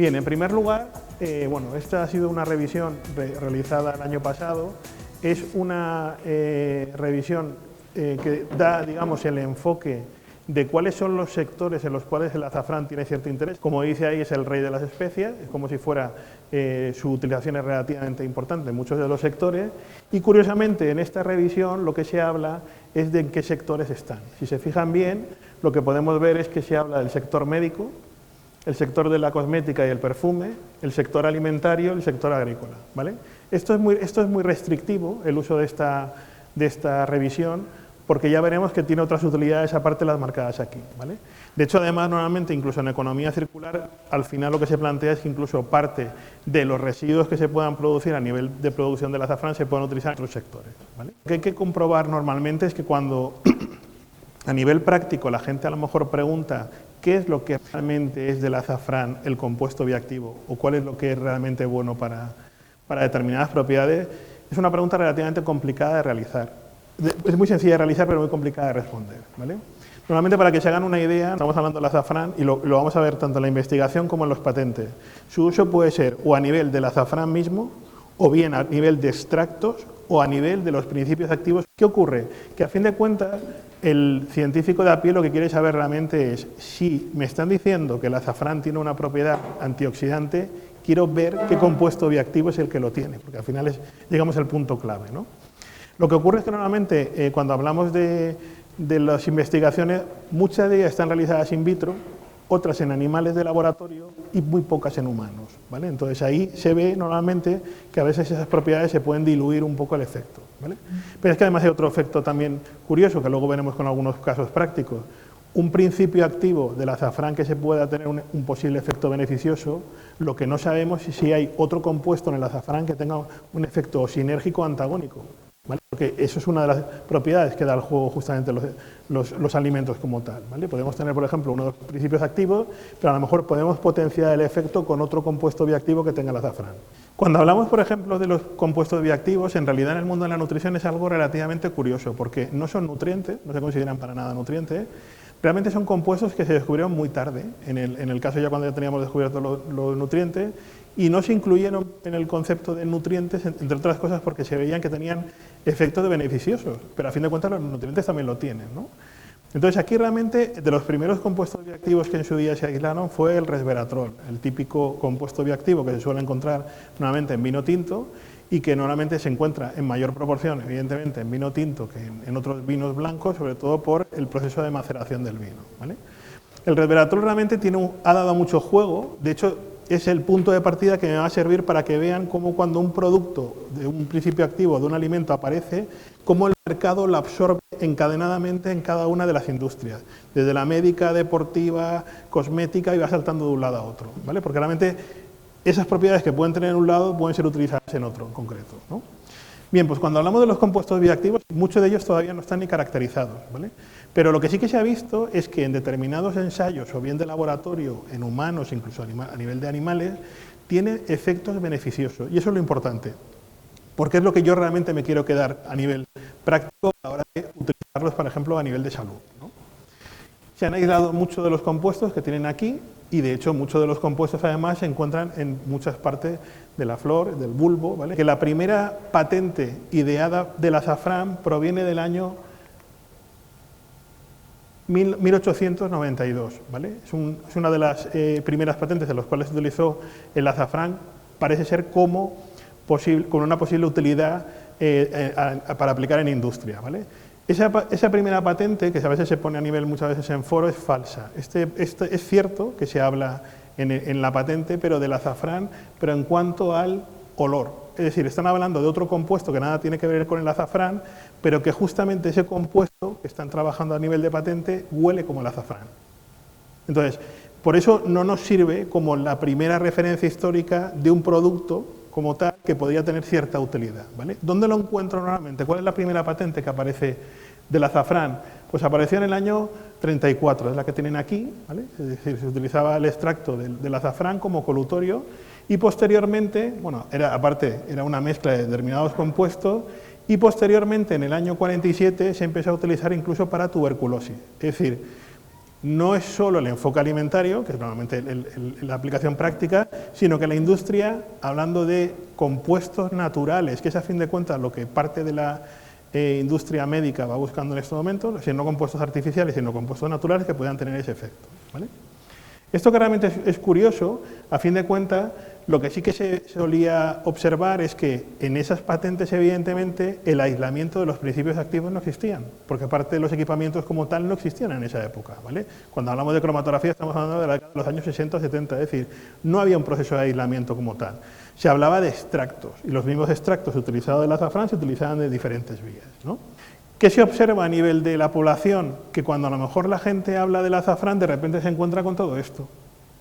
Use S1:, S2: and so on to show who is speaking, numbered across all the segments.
S1: Bien, en primer lugar, bueno, esta ha sido una revisión realizada el año pasado. Es una revisión que da, digamos, el enfoque de cuáles son los sectores en los cuales el azafrán tiene cierto interés. Como dice ahí, es el rey de las especias, es como si fuera su utilización es relativamente importante en muchos de los sectores, y curiosamente en esta revisión lo que se habla es de en qué sectores están. Si se fijan bien, lo que podemos ver es que se habla del sector médico, el sector de la cosmética y el perfume, el sector alimentario y el sector agrícola, ¿vale? Esto es muy restrictivo, el uso de esta revisión, porque ya veremos que tiene otras utilidades aparte de las marcadas aquí, ¿vale? De hecho, además, normalmente, incluso en economía circular, al final lo que se plantea es que incluso parte de los residuos que se puedan producir a nivel de producción del azafrán se puedan utilizar en otros sectores, ¿vale? Lo que hay que comprobar normalmente es que cuando a nivel práctico la gente a lo mejor pregunta qué es lo que realmente es del azafrán el compuesto bioactivo o cuál es lo que es realmente bueno para determinadas propiedades, es una pregunta relativamente complicada de realizar. Es muy sencilla de realizar, pero muy complicada de responder, ¿vale? Normalmente, para que se hagan una idea, estamos hablando del azafrán y lo vamos a ver tanto en la investigación como en los patentes. Su uso puede ser o a nivel del azafrán mismo, o bien a nivel de extractos, o a nivel de los principios activos. ¿Qué ocurre? Que a fin de cuentas, el científico de a pie lo que quiere saber realmente es, si me están diciendo que el azafrán tiene una propiedad antioxidante, quiero ver qué compuesto bioactivo es el que lo tiene, porque al final es, digamos, el punto clave, ¿no? Lo que ocurre es que normalmente cuando hablamos de las investigaciones, muchas de ellas están realizadas in vitro, otras en animales de laboratorio y muy pocas en humanos, ¿vale? Entonces ahí se ve normalmente que a veces esas propiedades se pueden diluir un poco el efecto, ¿vale? Pero es que además hay otro efecto también curioso, que luego veremos con algunos casos prácticos. Un principio activo del azafrán que se pueda tener un posible efecto beneficioso, lo que no sabemos es si hay otro compuesto en el azafrán que tenga un efecto sinérgico o antagónico, ¿vale? Porque eso es una de las propiedades que da el juego justamente los alimentos como tal, ¿vale? Podemos tener, por ejemplo, uno de los principios activos, pero a lo mejor podemos potenciar el efecto con otro compuesto bioactivo que tenga el azafrán. Cuando hablamos, por ejemplo, de los compuestos bioactivos, en realidad en el mundo de la nutrición es algo relativamente curioso, porque no son nutrientes, no se consideran para nada nutrientes. Realmente son compuestos que se descubrieron muy tarde, en el caso ya cuando ya teníamos descubiertos los nutrientes, y no se incluyeron en el concepto de nutrientes, entre otras cosas porque se veían que tenían efectos beneficiosos, pero a fin de cuentas los nutrientes también lo tienen, ¿no? Entonces aquí realmente de los primeros compuestos bioactivos que en su día se aislaron fue el resveratrol, el típico compuesto bioactivo que se suele encontrar normalmente en vino tinto y que normalmente se encuentra en mayor proporción, evidentemente, en vino tinto que en otros vinos blancos, sobre todo por el proceso de maceración del vino, ¿vale? El resveratrol realmente ha dado mucho juego, de hecho es el punto de partida que me va a servir para que vean cómo cuando un producto de un principio activo de un alimento aparece, cómo el mercado lo absorbe encadenadamente en cada una de las industrias, desde la médica, deportiva, cosmética, y va saltando de un lado a otro, ¿vale? Porque realmente esas propiedades que pueden tener en un lado pueden ser utilizadas en otro en concreto, ¿no? Bien, pues cuando hablamos de los compuestos bioactivos, muchos de ellos todavía no están ni caracterizados, ¿vale? Pero lo que sí que se ha visto es que en determinados ensayos, o bien de laboratorio, en humanos, incluso a nivel de animales, tiene efectos beneficiosos. Y eso es lo importante, porque es lo que yo realmente me quiero quedar a nivel práctico a la hora de utilizarlos, por ejemplo, a nivel de salud, ¿no? Se han aislado muchos de los compuestos que tienen aquí, y de hecho muchos de los compuestos además se encuentran en muchas partes de la flor, del bulbo, ¿vale? Que la primera patente ideada del azafrán proviene del año 1892, ¿vale? Es una de las primeras patentes en las cuales se utilizó el azafrán, parece ser con una posible utilidad para aplicar en industria, ¿vale? Esa primera patente, que a veces se pone a nivel muchas veces en foro, es falsa. Es cierto que se habla en la patente, pero del azafrán, pero en cuanto al olor. Es decir, están hablando de otro compuesto que nada tiene que ver con el azafrán, pero que justamente ese compuesto que están trabajando a nivel de patente huele como el azafrán. Entonces, por eso no nos sirve como la primera referencia histórica de un producto como tal que podría tener cierta utilidad, ¿vale? ¿Dónde lo encuentro normalmente? ¿Cuál es la primera patente que aparece del azafrán? Pues apareció en el año 34, es la que tienen aquí, ¿vale? Es decir, se utilizaba el extracto del azafrán como colutorio y posteriormente, bueno, era una mezcla de determinados compuestos y posteriormente en el año 47 se empezó a utilizar incluso para tuberculosis. Es decir, no es solo el enfoque alimentario, que es normalmente la aplicación práctica, sino que la industria, hablando de compuestos naturales, que es a fin de cuentas lo que parte de la industria médica va buscando en este momento, no compuestos artificiales, sino compuestos naturales que puedan tener ese efecto, ¿vale? Esto que realmente es curioso, a fin de cuentas, lo que sí que se solía observar es que en esas patentes, evidentemente, el aislamiento de los principios activos no existían, porque parte de los equipamientos como tal no existían en esa época, ¿vale? Cuando hablamos de cromatografía estamos hablando de la década de los años 60 o 70, es decir, no había un proceso de aislamiento como tal. Se hablaba de extractos, y los mismos extractos utilizados del azafrán se utilizaban de diferentes vías, ¿no? ¿Qué se observa a nivel de la población? Que cuando a lo mejor la gente habla del azafrán, de repente se encuentra con todo esto,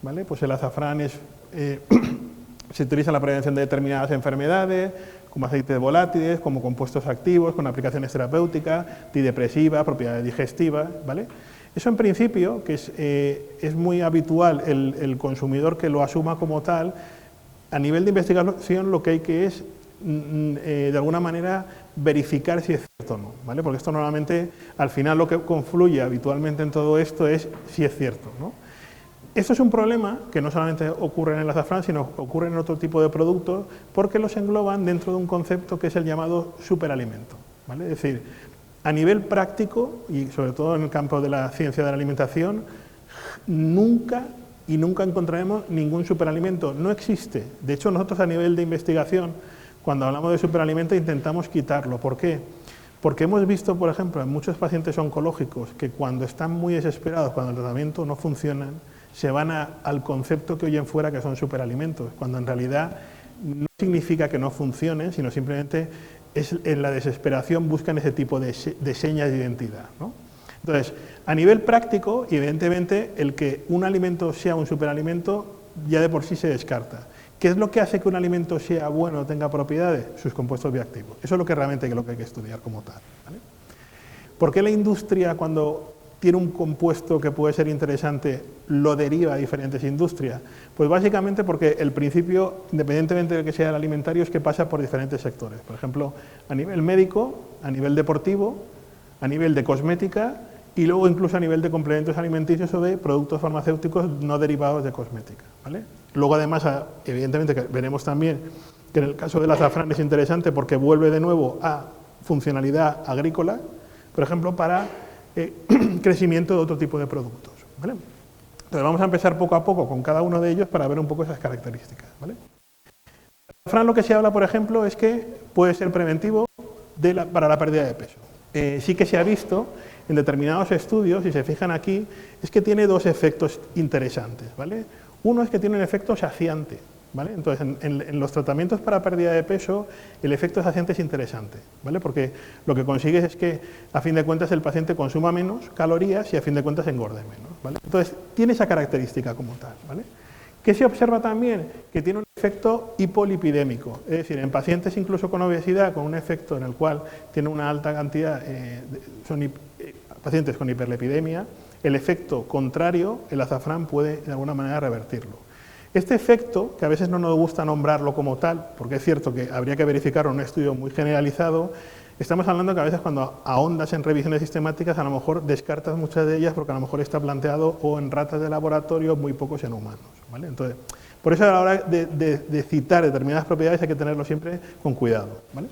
S1: ¿vale? Pues el azafrán se utiliza en la prevención de determinadas enfermedades, como aceites volátiles, como compuestos activos, con aplicaciones terapéuticas, antidepresivas, propiedades digestivas, ¿vale? Eso en principio, que es muy habitual el consumidor que lo asuma como tal, a nivel de investigación lo que hay que es, de alguna manera, verificar si es cierto o no, ¿vale? Porque esto normalmente, al final, lo que confluye habitualmente en todo esto es si es cierto, ¿no? Esto es un problema que no solamente ocurre en el azafrán, sino ocurre en otro tipo de productos, porque los engloban dentro de un concepto que es el llamado superalimento, ¿vale? Es decir, a nivel práctico, y sobre todo en el campo de la ciencia de la alimentación, nunca encontraremos ningún superalimento, no existe. De hecho, nosotros a nivel de investigación, cuando hablamos de superalimento intentamos quitarlo. ¿Por qué? Porque hemos visto, por ejemplo, en muchos pacientes oncológicos que cuando están muy desesperados, cuando el tratamiento no funciona, se van al concepto que oyen fuera que son superalimentos, cuando en realidad no significa que no funcionen, sino simplemente en la desesperación buscan ese tipo de señas de identidad, ¿no? Entonces, a nivel práctico, evidentemente, el que un alimento sea un superalimento ya de por sí se descarta. ¿Qué es lo que hace que un alimento sea bueno o tenga propiedades? Sus compuestos bioactivos. Eso es lo que realmente hay que estudiar como tal, ¿vale? ¿Por qué la industria, cuando tiene un compuesto que puede ser interesante, lo deriva a diferentes industrias? Pues básicamente porque el principio, independientemente de que sea el alimentario, es que pasa por diferentes sectores. Por ejemplo, a nivel médico, a nivel deportivo, a nivel de cosmética y luego incluso a nivel de complementos alimenticios o de productos farmacéuticos no derivados de cosmética, ¿vale? Luego además, evidentemente, que veremos también que en el caso del azafrán es interesante porque vuelve de nuevo a funcionalidad agrícola, por ejemplo, para crecimiento de otro tipo de productos, ¿vale? Entonces vamos a empezar poco a poco con cada uno de ellos para ver un poco esas características, ¿vale? El azafrán, lo que se habla, por ejemplo, es que puede ser preventivo para la pérdida de peso. Sí que se ha visto en determinados estudios, si se fijan aquí, es que tiene dos efectos interesantes, ¿vale? Uno es que tiene un efecto saciante, ¿vale? Entonces, en los tratamientos para pérdida de peso, el efecto saciante es interesante, ¿vale? Porque lo que consigues es que, a fin de cuentas, el paciente consuma menos calorías y, a fin de cuentas, engorde menos, ¿vale? Entonces, tiene esa característica como tal, ¿vale? ¿Qué se observa también? Que tiene un efecto hipolipidémico, es decir, en pacientes incluso con obesidad, con un efecto en el cual tiene una alta cantidad, pacientes con hiperlipidemia, el efecto contrario, el azafrán puede de alguna manera revertirlo. Este efecto, que a veces no nos gusta nombrarlo como tal, porque es cierto que habría que verificarlo en un estudio muy generalizado, estamos hablando que a veces cuando ahondas en revisiones sistemáticas a lo mejor descartas muchas de ellas porque a lo mejor está planteado o en ratas de laboratorio, muy pocos en humanos, ¿vale? Entonces, por eso a la hora de citar determinadas propiedades hay que tenerlo siempre con cuidado, ¿vale?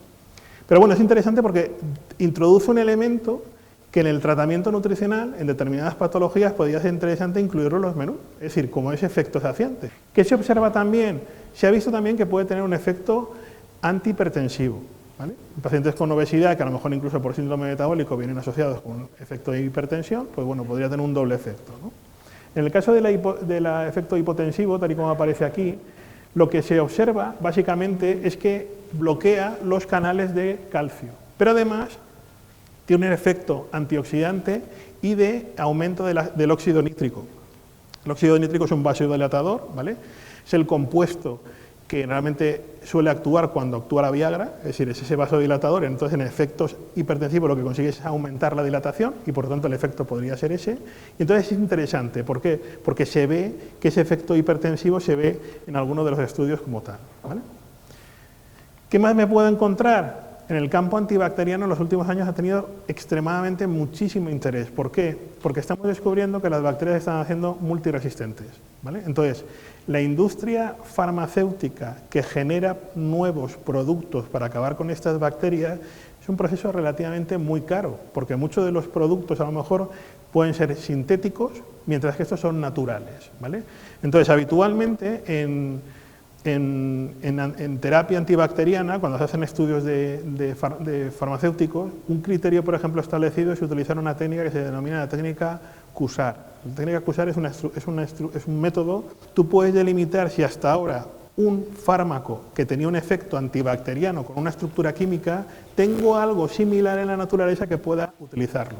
S1: Pero bueno, es interesante porque introduce un elemento que en el tratamiento nutricional, en determinadas patologías, podría ser interesante incluirlo en los menús, es decir, como ese efecto saciante. ¿Qué se observa también? Se ha visto también que puede tener un efecto antihipertensivo, ¿vale? En pacientes con obesidad, que a lo mejor incluso por síndrome metabólico vienen asociados con un efecto de hipertensión, pues bueno, podría tener un doble efecto, ¿no? En el caso del efecto hipotensivo, tal y como aparece aquí, lo que se observa básicamente es que bloquea los canales de calcio, pero además tiene un efecto antioxidante y de aumento del óxido nítrico. El óxido nítrico es un vasodilatador, ¿vale? Es el compuesto que realmente suele actuar cuando actúa la Viagra, es decir, es ese vasodilatador. Entonces, en efectos hipertensivos lo que consigue es aumentar la dilatación y por lo tanto el efecto podría ser ese. Y entonces es interesante, ¿por qué? Porque se ve que ese efecto hipertensivo se ve en algunos de los estudios como tal, ¿vale? ¿Qué más me puedo encontrar? en el campo antibacteriano en los últimos años ha tenido extremadamente muchísimo interés. ¿Por qué? Porque estamos descubriendo que las bacterias están haciendo multiresistentes, ¿vale? Entonces, la industria farmacéutica que genera nuevos productos para acabar con estas bacterias es un proceso relativamente muy caro, porque muchos de los productos a lo mejor pueden ser sintéticos, mientras que estos son naturales, ¿vale? Entonces, habitualmente en terapia antibacteriana, cuando se hacen estudios de farmacéuticos, un criterio, por ejemplo, establecido es utilizar una técnica que se denomina la técnica CUSAR. La técnica CUSAR es un método, tú puedes delimitar si hasta ahora un fármaco que tenía un efecto antibacteriano con una estructura química, tengo algo similar en la naturaleza que pueda utilizarlo.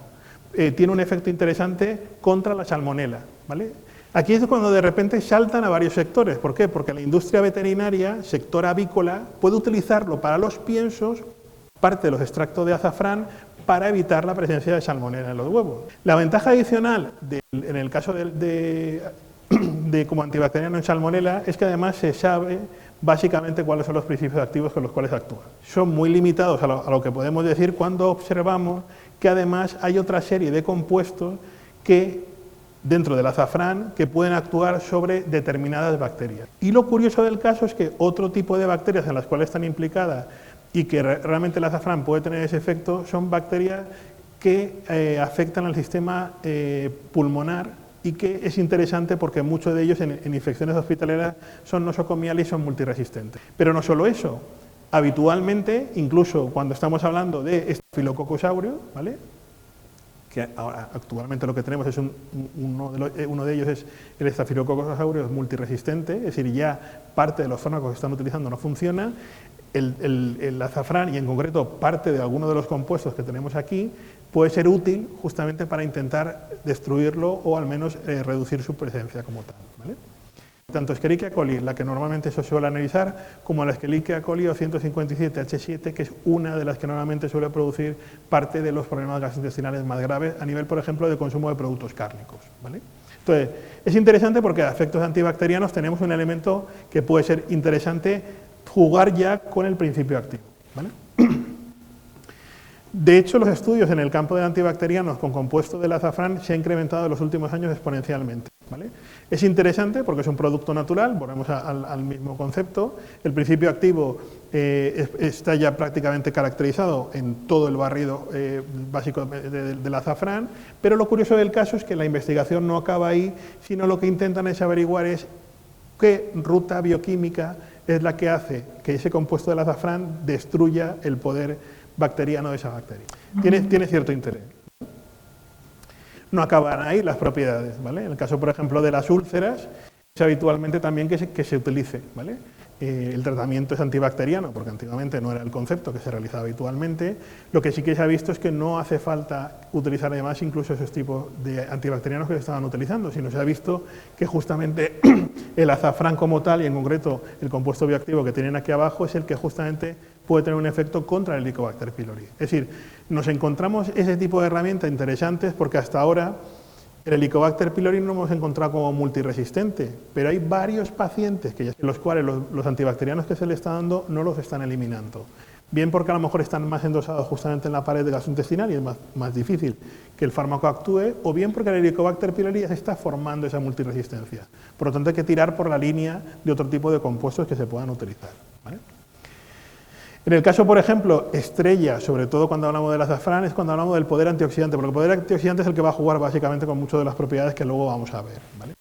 S1: Tiene un efecto interesante contra la salmonela, ¿vale? Aquí es cuando de repente saltan a varios sectores. ¿Por qué? Porque la industria veterinaria, sector avícola, puede utilizarlo para los piensos, parte de los extractos de azafrán, para evitar la presencia de salmonela en los huevos. La ventaja adicional en el caso de como antibacteriano en salmonela es que además se sabe básicamente cuáles son los principios activos con los cuales actúan. Son muy limitados a lo que podemos decir cuando observamos que además hay otra serie de compuestos que dentro del azafrán que pueden actuar sobre determinadas bacterias. Y lo curioso del caso es que otro tipo de bacterias en las cuales están implicadas y que realmente el azafrán puede tener ese efecto son bacterias que afectan al sistema pulmonar y que es interesante porque muchos de ellos en infecciones hospitaleras son nosocomiales y son multiresistentes. Pero no solo eso, habitualmente, incluso cuando estamos hablando de Staphylococcus aureus, ¿vale?, que ahora actualmente lo que tenemos es uno de ellos es el Staphylococcus aureus multiresistente, es decir, ya parte de los fármacos que están utilizando no funciona, el azafrán y en concreto parte de algunos de los compuestos que tenemos aquí puede ser útil justamente para intentar destruirlo o al menos reducir su presencia como tal, ¿vale? Tanto Escherichia coli, la que normalmente se suele analizar, como la Escherichia coli o 157H7, que es una de las que normalmente suele producir parte de los problemas gastrointestinales más graves a nivel, por ejemplo, de consumo de productos cárnicos, ¿vale? Entonces, es interesante porque a efectos antibacterianos tenemos un elemento que puede ser interesante jugar ya con el principio activo, ¿vale? De hecho, los estudios en el campo de antibacterianos con compuestos del azafrán se han incrementado en los últimos años exponencialmente, ¿vale? Es interesante porque es un producto natural, volvemos al mismo concepto, el principio activo está ya prácticamente caracterizado en todo el barrido básico del azafrán, pero lo curioso del caso es que la investigación no acaba ahí, sino lo que intentan es averiguar es qué ruta bioquímica es la que hace que ese compuesto del azafrán destruya el poder bacteriano de esa bacteria. Tiene cierto interés. No acaban ahí las propiedades, ¿vale? En el caso, por ejemplo, de las úlceras, es habitualmente también que se utilice, ¿vale? El tratamiento es antibacteriano, porque antiguamente no era el concepto que se realizaba habitualmente. Lo que sí que se ha visto es que no hace falta utilizar además incluso esos tipos de antibacterianos que se estaban utilizando, sino se ha visto que justamente el azafrán como tal, y en concreto el compuesto bioactivo que tienen aquí abajo, es el que justamente puede tener un efecto contra el Helicobacter pylori. Es decir, nos encontramos ese tipo de herramientas interesantes porque hasta ahora el Helicobacter pylori no hemos encontrado como multiresistente, pero hay varios pacientes en los cuales los antibacterianos que se le está dando no los están eliminando. Bien porque a lo mejor están más endosados justamente en la pared gastrointestinal y es más difícil que el fármaco actúe, o bien porque el Helicobacter pylori ya se está formando esa multiresistencia. Por lo tanto, hay que tirar por la línea de otro tipo de compuestos que se puedan utilizar, ¿vale? En el caso, por ejemplo, estrella, sobre todo cuando hablamos del azafrán, es cuando hablamos del poder antioxidante, porque el poder antioxidante es el que va a jugar básicamente con muchas de las propiedades que luego vamos a ver, ¿vale?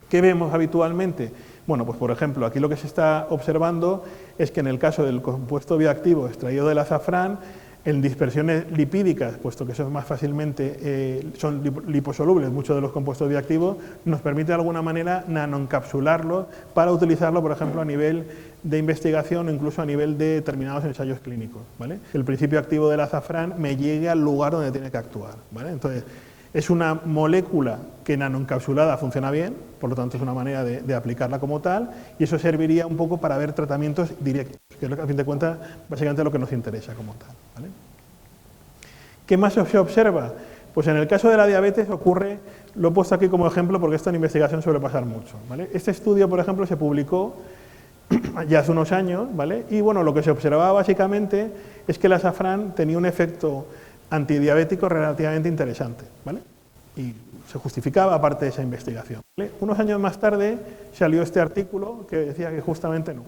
S1: ¿Qué vemos habitualmente? Bueno, pues por ejemplo, aquí lo que se está observando es que en el caso del compuesto bioactivo extraído del azafrán, en dispersiones lipídicas, puesto que son más fácilmente, son liposolubles, muchos de los compuestos bioactivos, nos permite de alguna manera nanoencapsularlos para utilizarlo, por ejemplo, a nivel de investigación o incluso a nivel de determinados ensayos clínicos, ¿vale? El principio activo del azafrán me llegue al lugar donde tiene que actuar, ¿vale? Entonces, es una molécula que nanoencapsulada funciona bien, por lo tanto es una manera de aplicarla como tal, y eso serviría un poco para ver tratamientos directos, que es lo que a fin de cuentas básicamente lo que nos interesa como tal, ¿vale? ¿Qué más se observa? Pues en el caso de la diabetes ocurre, lo he puesto aquí como ejemplo porque esto en investigación suele pasar mucho, ¿vale? Este estudio, por ejemplo, se publicó ya hace unos años, ¿vale? Y bueno, lo que se observaba básicamente es que el azafrán tenía un efecto antidiabético relativamente interesante, ¿vale? Y se justificaba aparte de esa investigación, ¿vale? Unos años más tarde salió este artículo que decía que justamente no.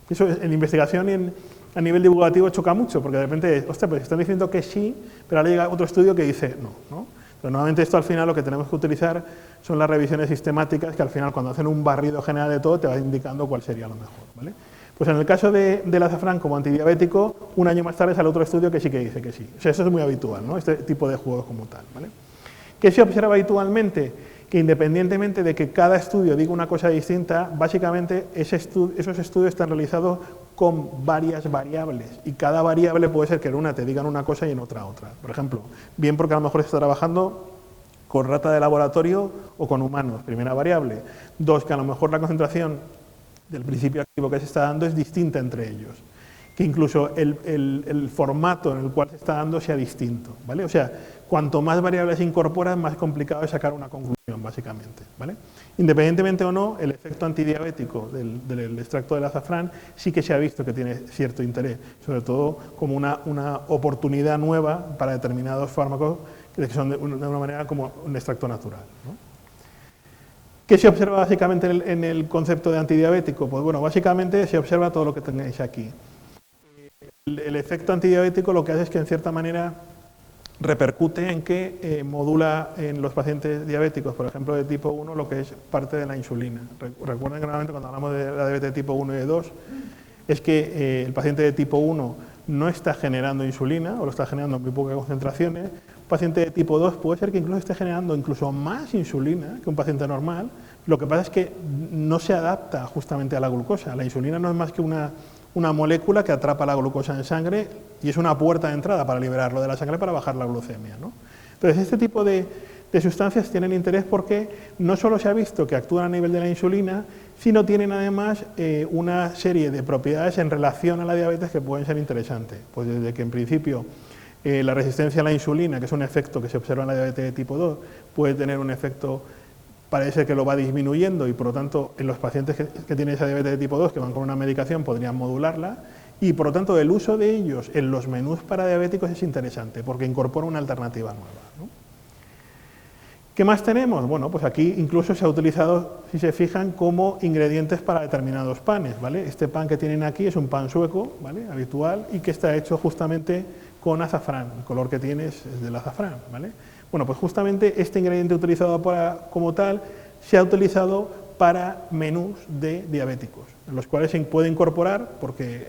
S1: Eso en investigación y a nivel divulgativo choca mucho, porque de repente, ostras, pues están diciendo que sí, pero ahora llega otro estudio que dice no, ¿no? Pero normalmente esto al final lo que tenemos que utilizar son las revisiones sistemáticas, que al final cuando hacen un barrido general de todo te va indicando cuál sería lo mejor, ¿vale? Pues en el caso del azafrán como antidiabético, un año más tarde sale otro estudio que sí que dice que sí. O sea, eso es muy habitual, ¿no? Este tipo de juegos como tal, ¿vale? ¿Qué se observa habitualmente? Que independientemente de que cada estudio diga una cosa distinta, básicamente esos estudios están realizados con varias variables y cada variable puede ser que en una te digan una cosa y en otra. Por ejemplo, bien porque a lo mejor se está trabajando con rata de laboratorio o con humanos, primera variable. Dos, que a lo mejor la concentración del principio activo que se está dando es distinta entre ellos. Que incluso el formato en el cual se está dando sea distinto, ¿vale? O sea, cuanto más variables se incorporan, más complicado es sacar una conclusión, básicamente, ¿vale? Independientemente o no, el efecto antidiabético del extracto del azafrán sí que se ha visto que tiene cierto interés, sobre todo como una oportunidad nueva para determinados fármacos que son de una manera como un extracto natural, ¿no? ¿Qué se observa básicamente en el concepto de antidiabético? Pues bueno, básicamente se observa todo lo que tenéis aquí. El efecto antidiabético lo que hace es que en cierta manera repercute en que modula en los pacientes diabéticos, por ejemplo de tipo 1, lo que es parte de la insulina. Recuerden que normalmente cuando hablamos de la diabetes de tipo 1 y de 2, es que el paciente de tipo 1 no está generando insulina o lo está generando en muy pocas concentraciones. Un paciente de tipo 2 puede ser que incluso esté generando incluso más insulina que un paciente normal. Lo que pasa es que no se adapta justamente a la glucosa. La insulina no es más que una molécula que atrapa la glucosa en sangre y es una puerta de entrada para liberarlo de la sangre para bajar la glucemia, ¿no? Entonces, este tipo de sustancias tienen interés porque no solo se ha visto que actúan a nivel de la insulina, sino tienen además una serie de propiedades en relación a la diabetes que pueden ser interesantes. Pues desde que en principio la resistencia a la insulina, que es un efecto que se observa en la diabetes de tipo 2, puede tener un efecto, parece que lo va disminuyendo y por lo tanto en los pacientes que tienen esa diabetes de tipo 2 que van con una medicación podrían modularla y por lo tanto el uso de ellos en los menús para diabéticos es interesante porque incorpora una alternativa nueva, ¿no? ¿Qué más tenemos? Bueno, pues aquí incluso se ha utilizado, si se fijan, como ingredientes para determinados panes, ¿vale? Este pan que tienen aquí es un pan sueco, ¿vale? Habitual y que está hecho justamente con azafrán, el color que tiene es del azafrán, ¿vale? Bueno, pues justamente este ingrediente utilizado como tal se ha utilizado para menús de diabéticos, en los cuales se puede incorporar, porque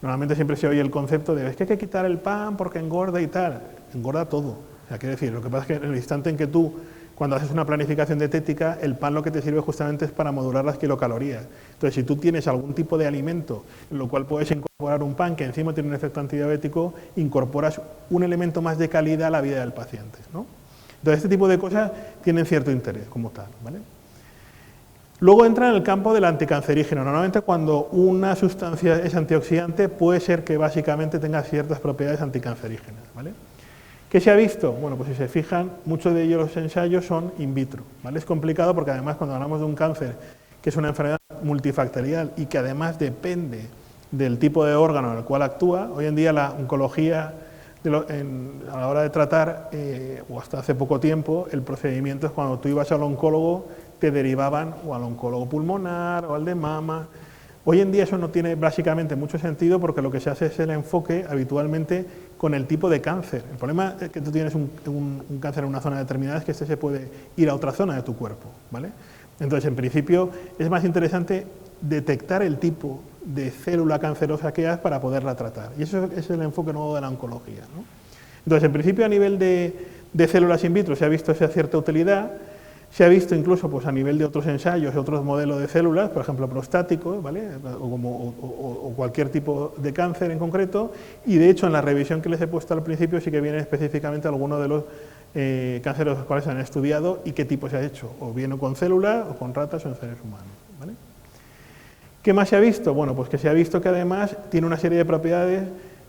S1: normalmente siempre se oye el concepto de es que hay que quitar el pan porque engorda y tal, engorda todo. O sea, quiere decir, lo que pasa es que en el instante en que tú, cuando haces una planificación dietética, el pan lo que te sirve justamente es para modular las kilocalorías. Entonces, si tú tienes algún tipo de alimento en lo cual puedes incorporar un pan que encima tiene un efecto antidiabético, incorporas un elemento más de calidad a la vida del paciente, ¿no? Entonces, este tipo de cosas tienen cierto interés como tal, ¿vale? Luego entra en el campo del anticancerígeno. Normalmente cuando una sustancia es antioxidante puede ser que básicamente tenga ciertas propiedades anticancerígenas, ¿vale? ¿Qué se ha visto? Bueno, pues si se fijan, muchos de ellos los ensayos son in vitro, ¿vale? Es complicado porque además cuando hablamos de un cáncer, que es una enfermedad multifactorial y que además depende del tipo de órgano en el cual actúa, hoy en día la oncología, a la hora de tratar, o hasta hace poco tiempo, el procedimiento es cuando tú ibas al oncólogo, te derivaban o al oncólogo pulmonar o al de mama. Hoy en día eso no tiene básicamente mucho sentido porque lo que se hace es el enfoque habitualmente con el tipo de cáncer. El problema es que tú tienes un cáncer en una zona determinada es que este se puede ir a otra zona de tu cuerpo, ¿vale? Entonces, en principio, es más interesante detectar el tipo de célula cancerosa que hay para poderla tratar. Y eso es el enfoque nuevo de la oncología, ¿no? Entonces, en principio, a nivel de células in vitro se ha visto esa cierta utilidad. Se ha visto incluso pues, a nivel de otros ensayos, otros modelos de células, por ejemplo prostáticos, ¿vale? o cualquier tipo de cáncer en concreto, y de hecho en la revisión que les he puesto al principio sí que vienen específicamente algunos de los cánceres los cuales se han estudiado y qué tipo se ha hecho, o bien con células, o con ratas, o en seres humanos, ¿vale? ¿Qué más se ha visto? Bueno, pues que se ha visto que además tiene una serie de propiedades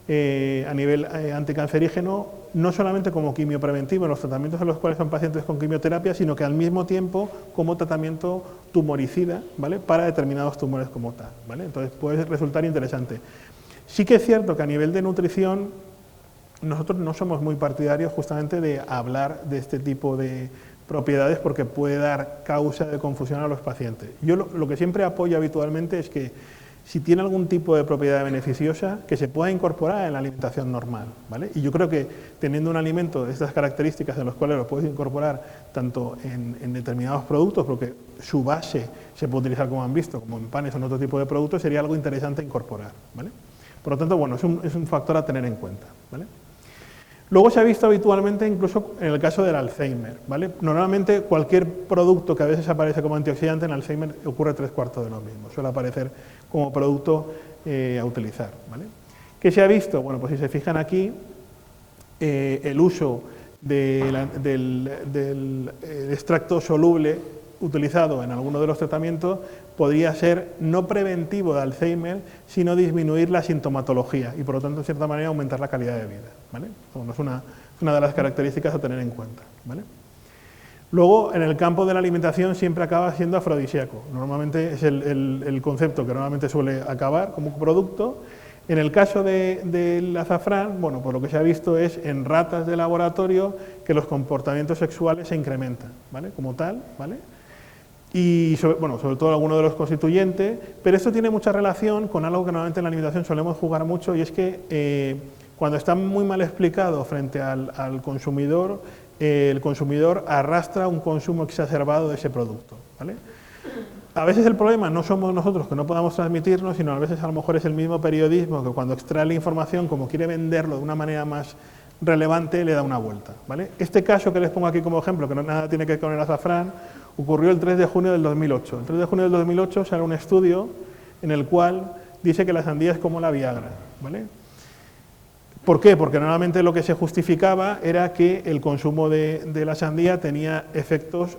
S1: a nivel anticancerígeno no solamente como quimiopreventivo en los tratamientos en los cuales son pacientes con quimioterapia, sino que al mismo tiempo como tratamiento tumoricida, ¿vale?, para determinados tumores como tal, ¿vale? Entonces puede resultar interesante. Sí que es cierto que a nivel de nutrición nosotros no somos muy partidarios justamente de hablar de este tipo de propiedades porque puede dar causa de confusión a los pacientes. Yo lo que siempre apoyo habitualmente es que si tiene algún tipo de propiedad beneficiosa, que se pueda incorporar en la alimentación normal, ¿vale? Y yo creo que teniendo un alimento de estas características en los cuales lo puedes incorporar tanto en determinados productos, porque su base se puede utilizar, como han visto, como en panes o en otro tipo de productos, sería algo interesante incorporar, ¿vale? Por lo tanto, bueno, es un factor a tener en cuenta, ¿vale? Luego se ha visto habitualmente incluso en el caso del Alzheimer, ¿vale? Normalmente cualquier producto que a veces aparece como antioxidante en Alzheimer ocurre 3/4 de lo mismo, suele aparecer como producto a utilizar, ¿vale? ¿Qué se ha visto? Bueno, pues si se fijan aquí, el uso del extracto soluble utilizado en alguno de los tratamientos podría ser no preventivo de Alzheimer, sino disminuir la sintomatología y por lo tanto, en cierta manera, aumentar la calidad de vida, ¿vale? Bueno, es una de las características a tener en cuenta, ¿vale? Luego, en el campo de la alimentación siempre acaba siendo afrodisíaco. Normalmente es el concepto que normalmente suele acabar como producto. En el caso del azafrán, bueno, pues lo que se ha visto es en ratas de laboratorio que los comportamientos sexuales se incrementan, ¿vale?, como tal, ¿vale? Y sobre todo algunos de los constituyentes, pero esto tiene mucha relación con algo que normalmente en la alimentación solemos jugar mucho, y es que cuando está muy mal explicado frente al consumidor, el consumidor arrastra un consumo exacerbado de ese producto, ¿vale? A veces el problema no somos nosotros que no podamos transmitirnos, sino a veces a lo mejor es el mismo periodismo que cuando extrae la información, como quiere venderlo de una manera más relevante, le da una vuelta, ¿vale? Este caso que les pongo aquí como ejemplo, que no nada tiene que ver con el azafrán, ocurrió el 3 de junio del 2008. El 3 de junio del 2008 sale un estudio en el cual dice que la sandía es como la Viagra, ¿vale? ¿Por qué? Porque normalmente lo que se justificaba era que el consumo de la sandía tenía efectos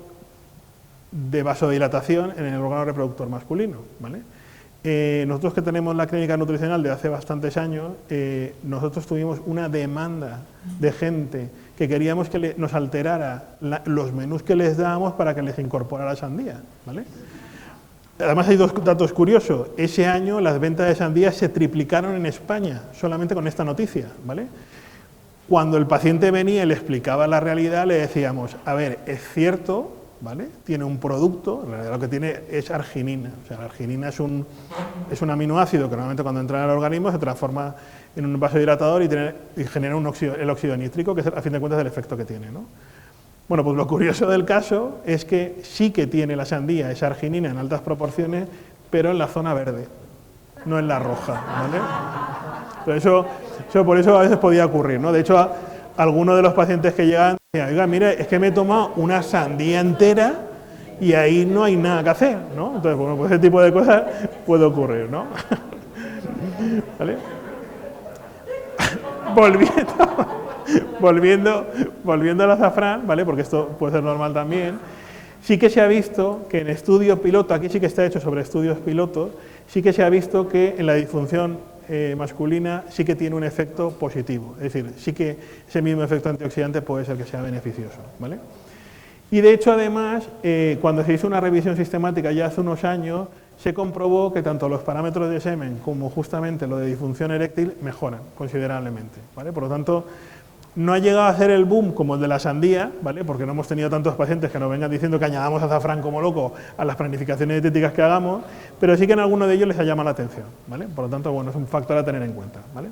S1: de vasodilatación en el órgano reproductor masculino, ¿vale? Nosotros que tenemos la clínica nutricional de hace bastantes años, nosotros tuvimos una demanda de gente que queríamos que nos alterara los menús que les dábamos para que les incorporara sandía, ¿vale? Además hay dos datos curiosos. Ese año las ventas de sandía se triplicaron en España, solamente con esta noticia, ¿vale? Cuando el paciente venía y le explicaba la realidad, le decíamos, a ver, es cierto, ¿vale?, tiene un producto, en realidad lo que tiene es arginina. O sea, la arginina es un aminoácido que normalmente cuando entra en el organismo se transforma en un vasodilatador y genera el óxido nítrico, que es, a fin de cuentas, el efecto que tiene, ¿no? Bueno, pues lo curioso del caso es que sí que tiene la sandía esa arginina en altas proporciones, pero en la zona verde, no en la roja, ¿vale? Pero por eso a veces podía ocurrir, ¿no? De hecho, algunos de los pacientes que llegan decían, oiga, mire, es que me he tomado una sandía entera y ahí no hay nada que hacer, ¿no? Entonces, bueno, pues ese tipo de cosas puede ocurrir, ¿no? ¿Vale? Volviendo al azafrán, ¿vale?, porque esto puede ser normal también, sí que se ha visto que en estudios piloto, aquí sí que está hecho sobre estudios pilotos, sí que se ha visto que en la disfunción masculina sí que tiene un efecto positivo, es decir, sí que ese mismo efecto antioxidante puede ser que sea beneficioso, ¿vale? Y de hecho, además, cuando se hizo una revisión sistemática ya hace unos años, se comprobó que tanto los parámetros de semen como justamente lo de disfunción eréctil mejoran considerablemente, ¿vale? Por lo tanto, no ha llegado a hacer el boom como el de la sandía, ¿vale?, porque no hemos tenido tantos pacientes que nos vengan diciendo que añadamos azafrán como loco a las planificaciones dietéticas que hagamos, pero sí que en alguno de ellos les ha llamado la atención, ¿vale? Por lo tanto, bueno, es un factor a tener en cuenta, ¿vale?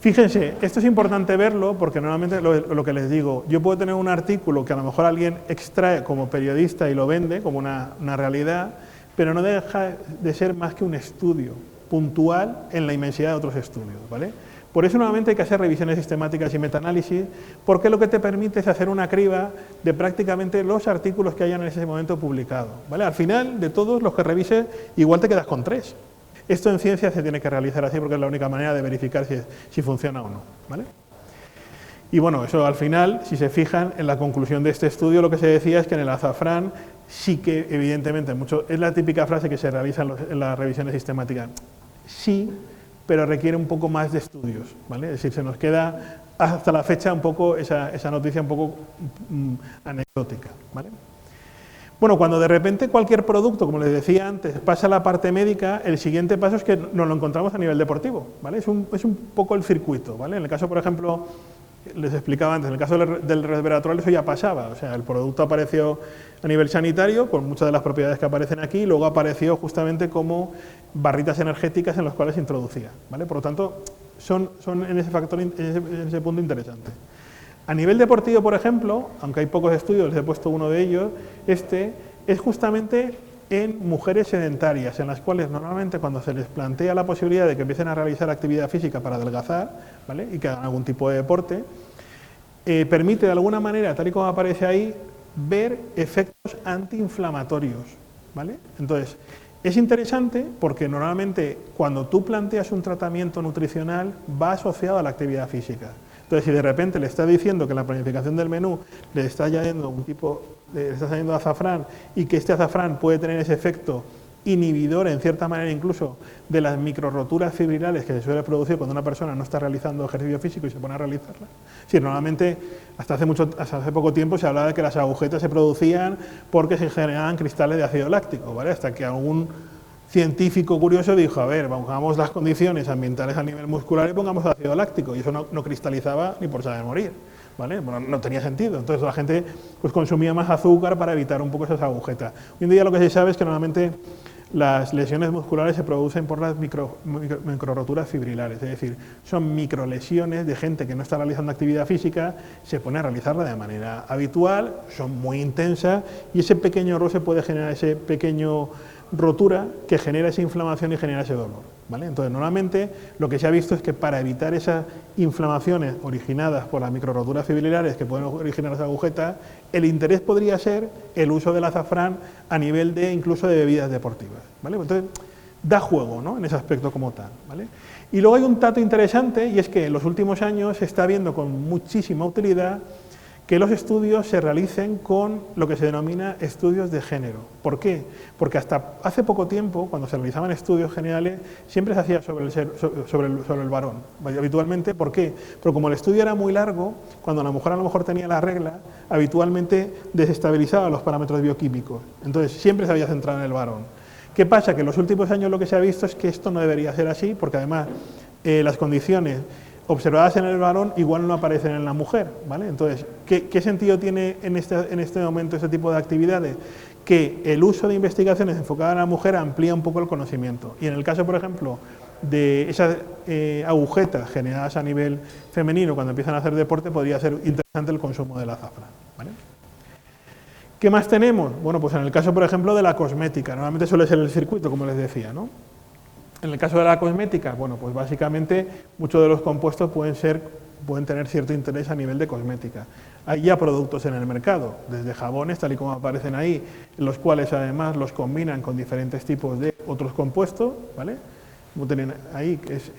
S1: Fíjense, esto es importante verlo porque normalmente lo que les digo, yo puedo tener un artículo que a lo mejor alguien extrae como periodista y lo vende como una realidad, pero no deja de ser más que un estudio puntual en la inmensidad de otros estudios, ¿vale? Por eso nuevamente hay que hacer revisiones sistemáticas y metaanálisis, porque lo que te permite es hacer una criba de prácticamente los artículos que hayan en ese momento publicados, ¿vale? Al final, de todos los que revises, igual te quedas con 3. Esto en ciencia se tiene que realizar así porque es la única manera de verificar si funciona o no, ¿vale? Y bueno, eso al final, si se fijan en la conclusión de este estudio, lo que se decía es que en el azafrán sí que evidentemente es la típica frase que se realiza en las revisiones sistemáticas, sí, pero requiere un poco más de estudios, ¿vale? Es decir, se nos queda hasta la fecha un poco esa noticia un poco anecdótica, ¿vale? Bueno, cuando de repente cualquier producto, como les decía antes, pasa a la parte médica, el siguiente paso es que nos lo encontramos a nivel deportivo, ¿vale? Es un poco el circuito, ¿vale? En el caso, por ejemplo, les explicaba antes, en el caso del resveratrol eso ya pasaba, o sea, el producto apareció a nivel sanitario, con muchas de las propiedades que aparecen aquí, y luego apareció justamente como barritas energéticas en las cuales se introducía, ¿vale? Por lo tanto, son en ese factor, en ese punto interesante. A nivel deportivo, por ejemplo, aunque hay pocos estudios, les he puesto uno de ellos, es justamente en mujeres sedentarias, en las cuales normalmente cuando se les plantea la posibilidad de que empiecen a realizar actividad física para adelgazar, ¿vale?, y que hagan algún tipo de deporte, permite de alguna manera, tal y como aparece ahí, ver efectos antiinflamatorios, ¿vale? Entonces, es interesante porque normalmente cuando tú planteas un tratamiento nutricional va asociado a la actividad física. Entonces, si de repente le está diciendo que la planificación del menú le está añadiendo le está añadiendo azafrán y que este azafrán puede tener ese efecto inhibidor, en cierta manera incluso, de las microroturas fibrilares que se suele producir cuando una persona no está realizando ejercicio físico y se pone a realizarla. Sí, normalmente, hasta hace poco tiempo se hablaba de que las agujetas se producían porque se generaban cristales de ácido láctico, ¿vale? Hasta que algún científico curioso dijo, a ver, pongamos las condiciones ambientales a nivel muscular y pongamos ácido láctico, y eso no cristalizaba ni por saber morir, ¿vale? Bueno, no tenía sentido, entonces la gente pues consumía más azúcar para evitar un poco esas agujetas. Hoy en día lo que se sabe es que normalmente las lesiones musculares se producen por las microroturas fibrilares, es decir, son microlesiones de gente que no está realizando actividad física, se pone a realizarla de manera habitual, son muy intensas, y ese pequeño roce puede generar ese pequeño rotura que genera esa inflamación y genera ese dolor, ¿vale? Entonces, normalmente lo que se ha visto es que para evitar esas inflamaciones originadas por las microroturas fibrilares que pueden originar las agujetas, el interés podría ser el uso del azafrán a nivel de incluso de bebidas deportivas, ¿vale? Entonces, da juego, ¿no?, en ese aspecto como tal, ¿vale? Y luego hay un dato interesante, y es que en los últimos años se está viendo con muchísima utilidad que los estudios se realicen con lo que se denomina estudios de género. ¿Por qué? Porque hasta hace poco tiempo, cuando se realizaban estudios generales, siempre se hacía sobre el varón, habitualmente. ¿Por qué? Porque como el estudio era muy largo, cuando la mujer a lo mejor tenía la regla, habitualmente desestabilizaba los parámetros bioquímicos. Entonces siempre se había centrado en el varón. ¿Qué pasa? Que en los últimos años lo que se ha visto es que esto no debería ser así, porque además las condiciones observadas en el varón igual no aparecen en la mujer, ¿vale? Entonces, ¿qué sentido tiene en este momento este tipo de actividades? Que el uso de investigaciones enfocadas en la mujer amplía un poco el conocimiento. Y en el caso, por ejemplo, de esas agujetas generadas a nivel femenino cuando empiezan a hacer deporte, podría ser interesante el consumo del azafrán, ¿vale? ¿Qué más tenemos? Bueno, pues en el caso, por ejemplo, de la cosmética, normalmente suele ser el circuito, como les decía, ¿no? En el caso de la cosmética, bueno, pues básicamente muchos de los compuestos pueden tener cierto interés a nivel de cosmética. Hay ya productos en el mercado, desde jabones, tal y como aparecen ahí, en los cuales además los combinan con diferentes tipos de otros compuestos, ¿vale? Como tienen ahí, que es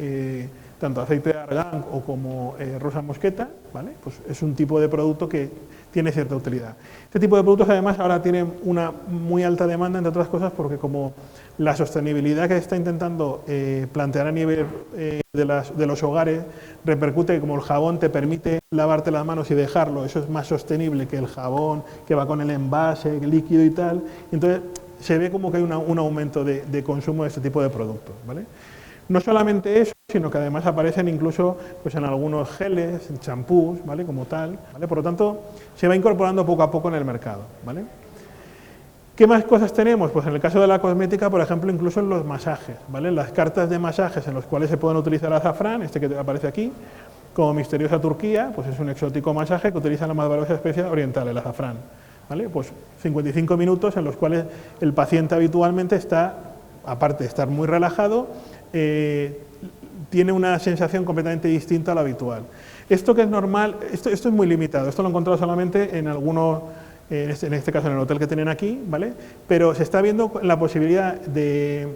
S1: tanto aceite de argán o como rosa mosqueta, ¿vale? Pues es un tipo de producto que tiene cierta utilidad. Este tipo de productos además ahora tienen una muy alta demanda, entre otras cosas, porque como la sostenibilidad que se está intentando plantear a nivel de los hogares repercute que como el jabón te permite lavarte las manos y dejarlo, eso es más sostenible que el jabón que va con el envase, el líquido y tal, entonces se ve como que hay un aumento de consumo de este tipo de productos, ¿vale? No solamente eso, sino que además aparecen incluso pues, en algunos geles, en champús, ¿vale?, como tal, ¿vale? Por lo tanto, se va incorporando poco a poco en el mercado, ¿vale? ¿Qué más cosas tenemos? Pues en el caso de la cosmética, por ejemplo, incluso en los masajes, ¿vale? Las cartas de masajes en los cuales se pueden utilizar azafrán, este que aparece aquí, como Misteriosa Turquía, pues es un exótico masaje que utiliza la más valiosa especie oriental, el azafrán, ¿vale? Pues 55 minutos en los cuales el paciente habitualmente está, aparte de estar muy relajado, tiene una sensación completamente distinta a la habitual. Esto que es normal, esto es muy limitado, esto lo he encontrado solamente en algunos, en este caso en el hotel que tienen aquí, ¿vale? Pero se está viendo la posibilidad de,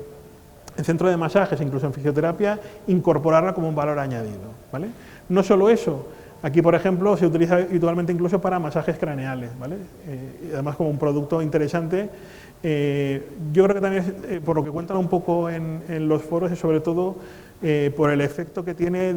S1: en centro de masajes, incluso en fisioterapia, incorporarla como un valor añadido, ¿vale? No solo eso, aquí por ejemplo se utiliza habitualmente incluso para masajes craneales, ¿vale? Además como un producto interesante. Yo creo que también, por lo que cuentan un poco en los foros, es sobre todo por el efecto que tiene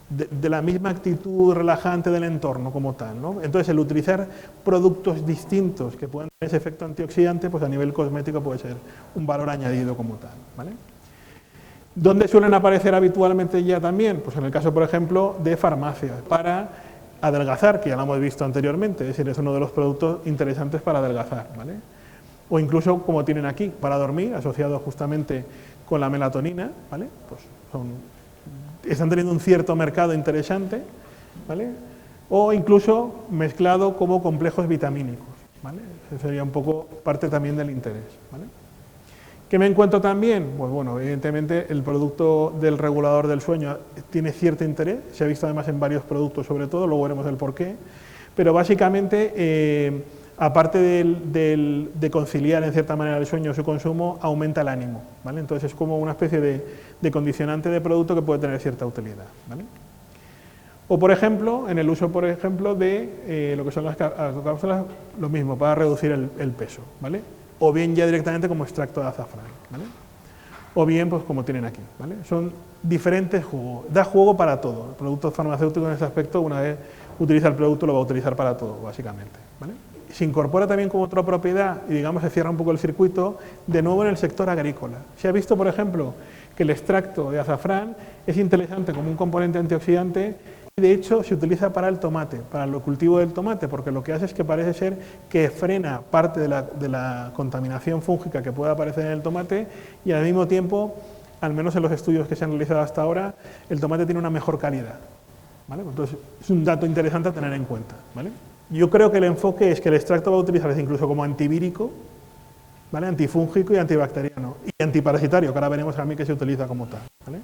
S1: de la misma actitud relajante del entorno como tal, ¿no? Entonces, el utilizar productos distintos que puedan tener ese efecto antioxidante, pues a nivel cosmético puede ser un valor añadido como tal, ¿vale? ¿Dónde suelen aparecer habitualmente ya también? Pues en el caso, por ejemplo, de farmacias, para adelgazar, que ya lo hemos visto anteriormente, es decir, es uno de los productos interesantes para adelgazar, ¿vale? O incluso, como tienen aquí, para dormir, asociado justamente con la melatonina, ¿vale? Pues están teniendo un cierto mercado interesante, ¿vale? O incluso mezclado como complejos vitamínicos, ¿vale? Eso sería un poco parte también del interés, ¿vale? ¿Qué me encuentro también? Pues bueno, evidentemente el producto del regulador del sueño tiene cierto interés, se ha visto además en varios productos sobre todo, luego veremos el porqué, pero básicamente, aparte de conciliar en cierta manera el sueño o su consumo, aumenta el ánimo, ¿vale? Entonces es como una especie de condicionante de producto que puede tener cierta utilidad, ¿vale? O por ejemplo, en el uso por ejemplo de lo que son las cápsulas, lo mismo, para reducir el peso, ¿vale? O bien ya directamente como extracto de azafrán, ¿vale? O bien, pues como tienen aquí, ¿vale? Son diferentes jugos, da juego para todo. El producto farmacéutico en este aspecto, una vez utiliza el producto, lo va a utilizar para todo, básicamente, ¿vale? Se incorpora también como otra propiedad, y digamos se cierra un poco el circuito, de nuevo en el sector agrícola. Se ha visto, por ejemplo, que el extracto de azafrán es interesante como un componente antioxidante, y de hecho se utiliza para el tomate, para el cultivo del tomate, porque lo que hace es que parece ser que frena parte de la contaminación fúngica que pueda aparecer en el tomate, y al mismo tiempo, al menos en los estudios que se han realizado hasta ahora, el tomate tiene una mejor calidad, ¿vale? Entonces es un dato interesante a tener en cuenta, ¿vale? Yo creo que el enfoque es que el extracto va a utilizarse incluso como antivírico, ¿vale? Antifúngico y antibacteriano, y antiparasitario, que ahora veremos a mí que se utiliza como tal, ¿vale?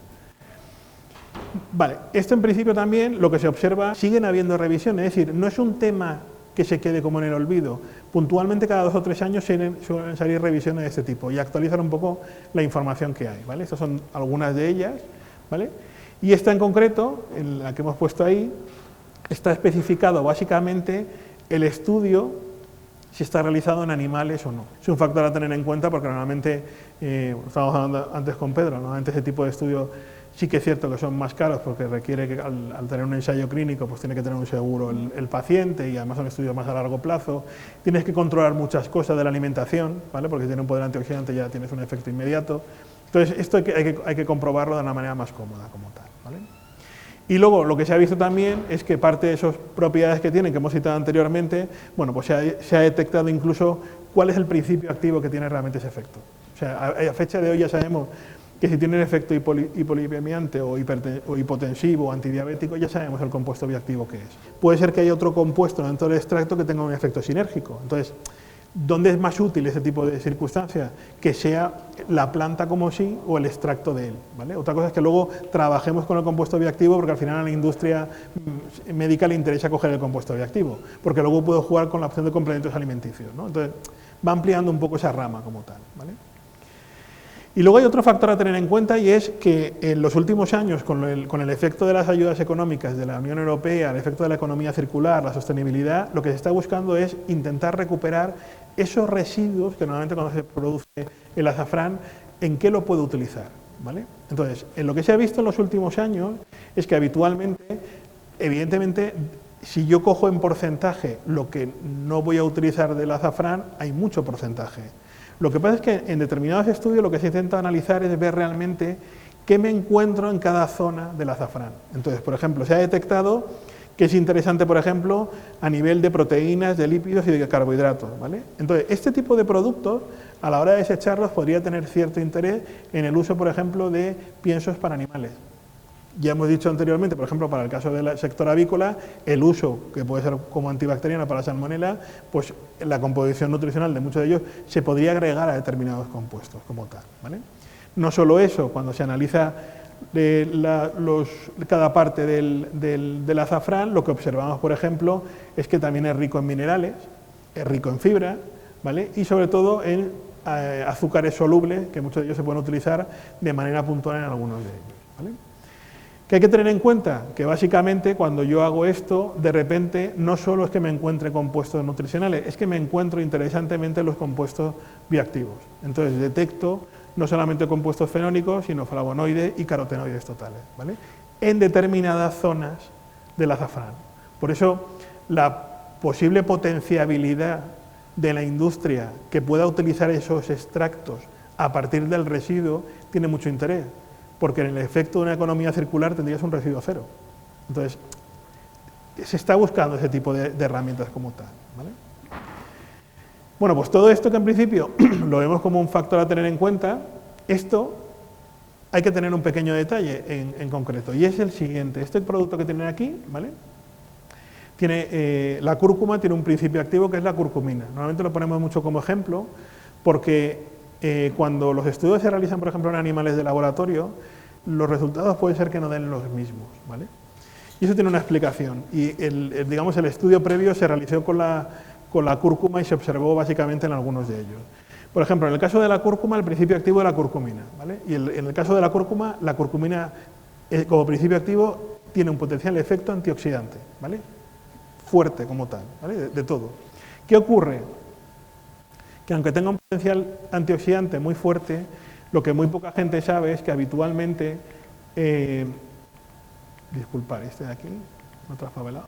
S1: Vale, esto en principio también, lo que se observa, siguen habiendo revisiones, es decir, no es un tema que se quede como en el olvido. Puntualmente cada 2 o 3 años suelen salir revisiones de este tipo y actualizar un poco la información que hay, ¿vale? Estas son algunas de ellas, ¿vale? Y esta en concreto, en la que hemos puesto ahí, está especificado básicamente el estudio si está realizado en animales o no. Es un factor a tener en cuenta porque normalmente, estábamos hablando antes con Pedro, normalmente ese tipo de estudio sí que es cierto que son más caros porque requiere que al tener un ensayo clínico pues tiene que tener un seguro el paciente y además son estudios más a largo plazo. Tienes que controlar muchas cosas de la alimentación, ¿vale? Porque si tiene un poder antioxidante ya tienes un efecto inmediato. Entonces esto hay que comprobarlo de una manera más cómoda como tal, ¿vale? Y luego lo que se ha visto también es que parte de esas propiedades que tienen, que hemos citado anteriormente, bueno, pues se ha detectado incluso cuál es el principio activo que tiene realmente ese efecto. O sea, a fecha de hoy ya sabemos que si tiene un efecto hipolipemiante o hipotensivo o antidiabético, ya sabemos el compuesto bioactivo que es. Puede ser que haya otro compuesto dentro del extracto que tenga un efecto sinérgico. Entonces, ¿dónde es más útil ese tipo de circunstancias? Que sea la planta como sí o el extracto de él, ¿vale? Otra cosa es que luego trabajemos con el compuesto bioactivo porque al final a la industria médica le interesa coger el compuesto bioactivo, porque luego puedo jugar con la opción de complementos alimenticios, ¿no? Entonces, va ampliando un poco esa rama como tal, ¿vale? Y luego hay otro factor a tener en cuenta y es que en los últimos años, con el efecto de las ayudas económicas de la Unión Europea, el efecto de la economía circular, la sostenibilidad, lo que se está buscando es intentar recuperar esos residuos que normalmente cuando se produce el azafrán, ¿en qué lo puedo utilizar? ¿Vale? Entonces, en lo que se ha visto en los últimos años es que habitualmente, evidentemente, si yo cojo en porcentaje lo que no voy a utilizar del azafrán, hay mucho porcentaje. Lo que pasa es que en determinados estudios lo que se intenta analizar es ver realmente qué me encuentro en cada zona del azafrán. Entonces, por ejemplo, se ha detectado que es interesante, por ejemplo, a nivel de proteínas, de lípidos y de carbohidratos, ¿vale? Entonces, este tipo de productos, a la hora de desecharlos, podría tener cierto interés en el uso, por ejemplo, de piensos para animales. Ya hemos dicho anteriormente, por ejemplo, para el caso del sector avícola, el uso, que puede ser como antibacteriano para la salmonela, pues la composición nutricional de muchos de ellos se podría agregar a determinados compuestos como tal, ¿vale? No solo eso, cuando se analiza cada parte del azafrán, lo que observamos, por ejemplo, es que también es rico en minerales, es rico en fibra, ¿vale? Y sobre todo en azúcares solubles, que muchos de ellos se pueden utilizar de manera puntual en algunos de ellos, ¿vale? ¿Qué hay que tener en cuenta? Que básicamente cuando yo hago esto, de repente no solo es que me encuentre compuestos nutricionales, es que me encuentro interesantemente los compuestos bioactivos. Entonces detecto no solamente compuestos fenólicos, sino flavonoides y carotenoides totales, ¿vale? En determinadas zonas del azafrán. Por eso, la posible potenciabilidad de la industria que pueda utilizar esos extractos a partir del residuo tiene mucho interés, porque en el efecto de una economía circular tendrías un residuo cero. Entonces, se está buscando ese tipo de herramientas como tal, ¿vale? Bueno, pues todo esto que en principio lo vemos como un factor a tener en cuenta, esto hay que tener un pequeño detalle en concreto, y es el siguiente. Este producto que tienen aquí, ¿vale? Tiene, la cúrcuma tiene un principio activo que es la curcumina. Normalmente lo ponemos mucho como ejemplo porque cuando los estudios se realizan, por ejemplo, en animales de laboratorio, los resultados pueden ser que no den los mismos, ¿vale? Y eso tiene una explicación. Y digamos, el estudio previo se realizó con la cúrcuma y se observó básicamente en algunos de ellos. Por ejemplo, en el caso de la cúrcuma, el principio activo es la curcumina, ¿vale? Y en el caso de la curcumina como principio activo tiene un potencial efecto antioxidante, ¿vale? Fuerte como tal, ¿vale? De todo. ¿Qué ocurre? Que aunque tenga un potencial antioxidante muy fuerte, lo que muy poca gente sabe es que habitualmente, disculpad, este de aquí, no trasfabelado.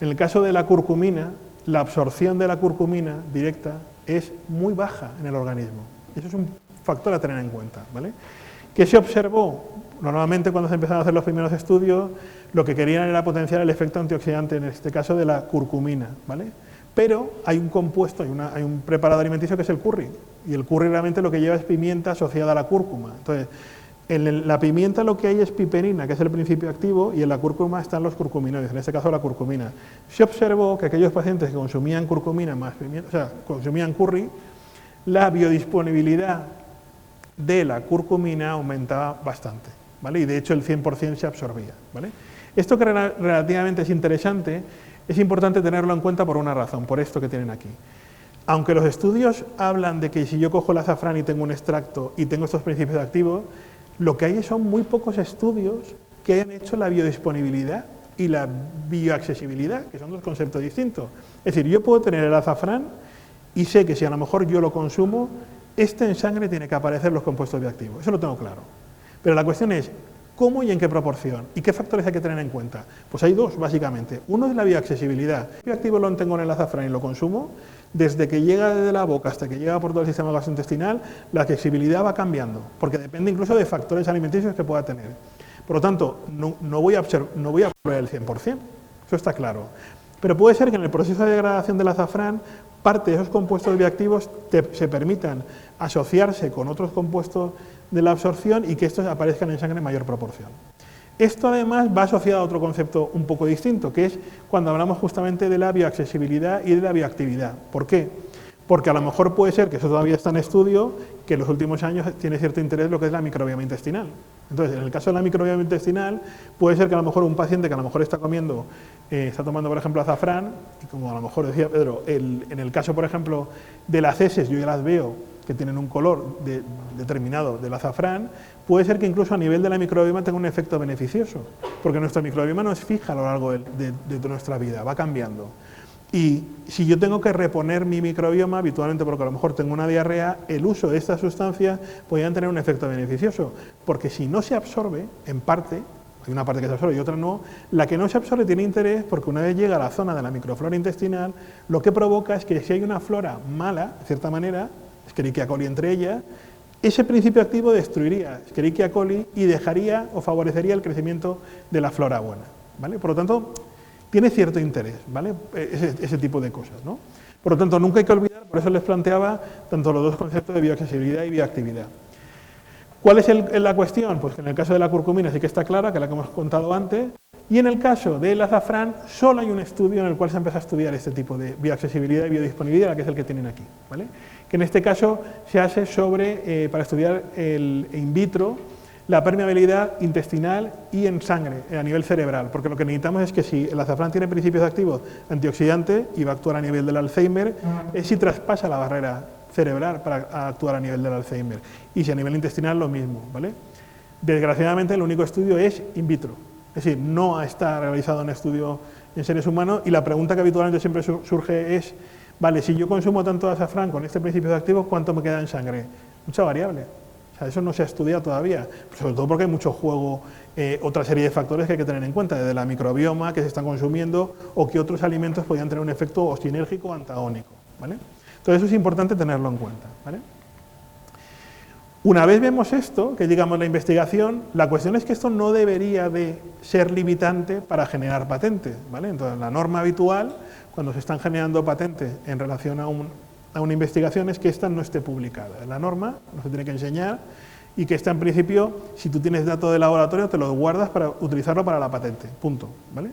S1: En el caso de la curcumina, la absorción de la curcumina directa es muy baja en el organismo. Eso es un factor a tener en cuenta, ¿vale? ¿Qué se observó? Normalmente cuando se empezaron a hacer los primeros estudios, lo que querían era potenciar el efecto antioxidante, en este caso de la curcumina, ¿vale? Pero hay un compuesto, hay un preparado alimenticio que es el curry, y el curry realmente lo que lleva es pimienta asociada a la cúrcuma. Entonces, en la pimienta lo que hay es piperina, que es el principio activo, y en la cúrcuma están los curcuminoides, en este caso la curcumina. Se observó que aquellos pacientes que consumían curcumina más pimienta, o sea, consumían curry, la biodisponibilidad de la curcumina aumentaba bastante, ¿vale? Y de hecho el 100% se absorbía, ¿vale? Esto que relativamente es interesante, es importante tenerlo en cuenta por una razón, por esto que tienen aquí. Aunque los estudios hablan de que si yo cojo el azafrán y tengo un extracto y tengo estos principios activos, lo que hay son muy pocos estudios que hayan hecho la biodisponibilidad y la bioaccesibilidad, que son dos conceptos distintos. Es decir, yo puedo tener el azafrán y sé que si a lo mejor yo lo consumo, en sangre tiene que aparecer los compuestos bioactivos, eso lo tengo claro. Pero la cuestión es, ¿cómo y en qué proporción? ¿Y qué factores hay que tener en cuenta? Pues hay dos, básicamente. Uno es la bioaccesibilidad. El bioactivo lo tengo en el azafrán y lo consumo, desde que llega desde la boca hasta que llega por todo el sistema gastrointestinal, la accesibilidad va cambiando, porque depende incluso de factores alimenticios que pueda tener. Por lo tanto, no voy a absorber el 100%, eso está claro. Pero puede ser que en el proceso de degradación del azafrán, parte de esos compuestos bioactivos se permitan asociarse con otros compuestos de la absorción y que estos aparezcan en sangre en mayor proporción. Esto además va asociado a otro concepto un poco distinto, que es cuando hablamos justamente de la bioaccesibilidad y de la bioactividad. ¿Por qué? Porque a lo mejor puede ser, que eso todavía está en estudio, que en los últimos años tiene cierto interés lo que es la microbioma intestinal. Entonces, en el caso de la microbioma intestinal, puede ser que a lo mejor un paciente que a lo mejor está tomando por ejemplo azafrán, y como a lo mejor decía Pedro, en el caso por ejemplo de las heces, yo ya las veo que tienen un color determinado del azafrán, puede ser que incluso a nivel de la microbioma tenga un efecto beneficioso, porque nuestra microbioma no es fija a lo largo de nuestra vida, va cambiando. Y si yo tengo que reponer mi microbioma, habitualmente porque a lo mejor tengo una diarrea, el uso de estas sustancias podrían tener un efecto beneficioso, porque si no se absorbe, en parte, hay una parte que se absorbe y otra no, la que no se absorbe tiene interés porque una vez llega a la zona de la microflora intestinal, lo que provoca es que si hay una flora mala, de cierta manera, Escherichia coli entre ellas, ese principio activo destruiría Escherichia coli y dejaría o favorecería el crecimiento de la flora buena, ¿vale? Por lo tanto, tiene cierto interés, ¿vale? Ese tipo de cosas, ¿no? Por lo tanto, nunca hay que olvidar, por eso les planteaba tanto los dos conceptos de bioaccesibilidad y bioactividad. ¿Cuál es la cuestión? Pues que en el caso de la curcumina sí que está clara, que es la que hemos contado antes, y en el caso del azafrán solo hay un estudio en el cual se empieza a estudiar este tipo de bioaccesibilidad y biodisponibilidad, que es el que tienen aquí, ¿vale? Que en este caso se hace para estudiar in vitro la permeabilidad intestinal y en sangre, a nivel cerebral, porque lo que necesitamos es que si el azafrán tiene principios activos antioxidantes y va a actuar a nivel del Alzheimer, es si traspasa la barrera cerebral para actuar a nivel del Alzheimer, y si a nivel intestinal lo mismo, ¿vale? Desgraciadamente el único estudio es in vitro, es decir, no está realizado un estudio en seres humanos, y la pregunta que habitualmente siempre surge es, vale, si yo consumo tanto azafrán con este principio activo, ¿cuánto me queda en sangre? Mucha variable. O sea, eso no se ha estudiado todavía, sobre todo porque hay mucho juego, otra serie de factores que hay que tener en cuenta, desde la microbioma que se están consumiendo o que otros alimentos podrían tener un efecto o sinérgico o antagónico, ¿vale? Entonces eso es importante tenerlo en cuenta, ¿vale? Una vez vemos esto, que digamos la investigación, la cuestión es que esto no debería de ser limitante para generar patentes, ¿vale? Entonces la norma habitual, cuando se están generando patentes en relación a una investigación, es que esta no esté publicada. La norma no se tiene que enseñar y que esta en principio, si tú tienes datos de laboratorio, te lo guardas para utilizarlo para la patente, punto, ¿vale?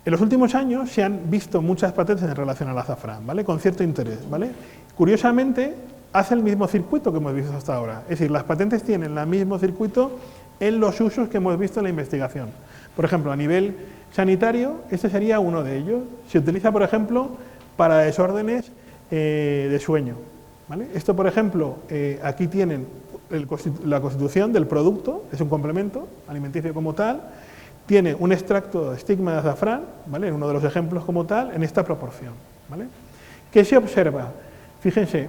S1: En los últimos años se han visto muchas patentes en relación al azafrán, ¿vale? Con cierto interés, ¿vale? Curiosamente, hace el mismo circuito que hemos visto hasta ahora. Es decir, las patentes tienen el mismo circuito en los usos que hemos visto en la investigación. Por ejemplo, a nivel sanitario, este sería uno de ellos. Se utiliza, por ejemplo, para desórdenes de sueño, ¿vale? Esto, por ejemplo, aquí tienen la constitución del producto, es un complemento alimenticio como tal, tiene un extracto de estigma de azafrán, ¿vale? En uno de los ejemplos como tal, en esta proporción, ¿vale? ¿Qué se observa? Fíjense,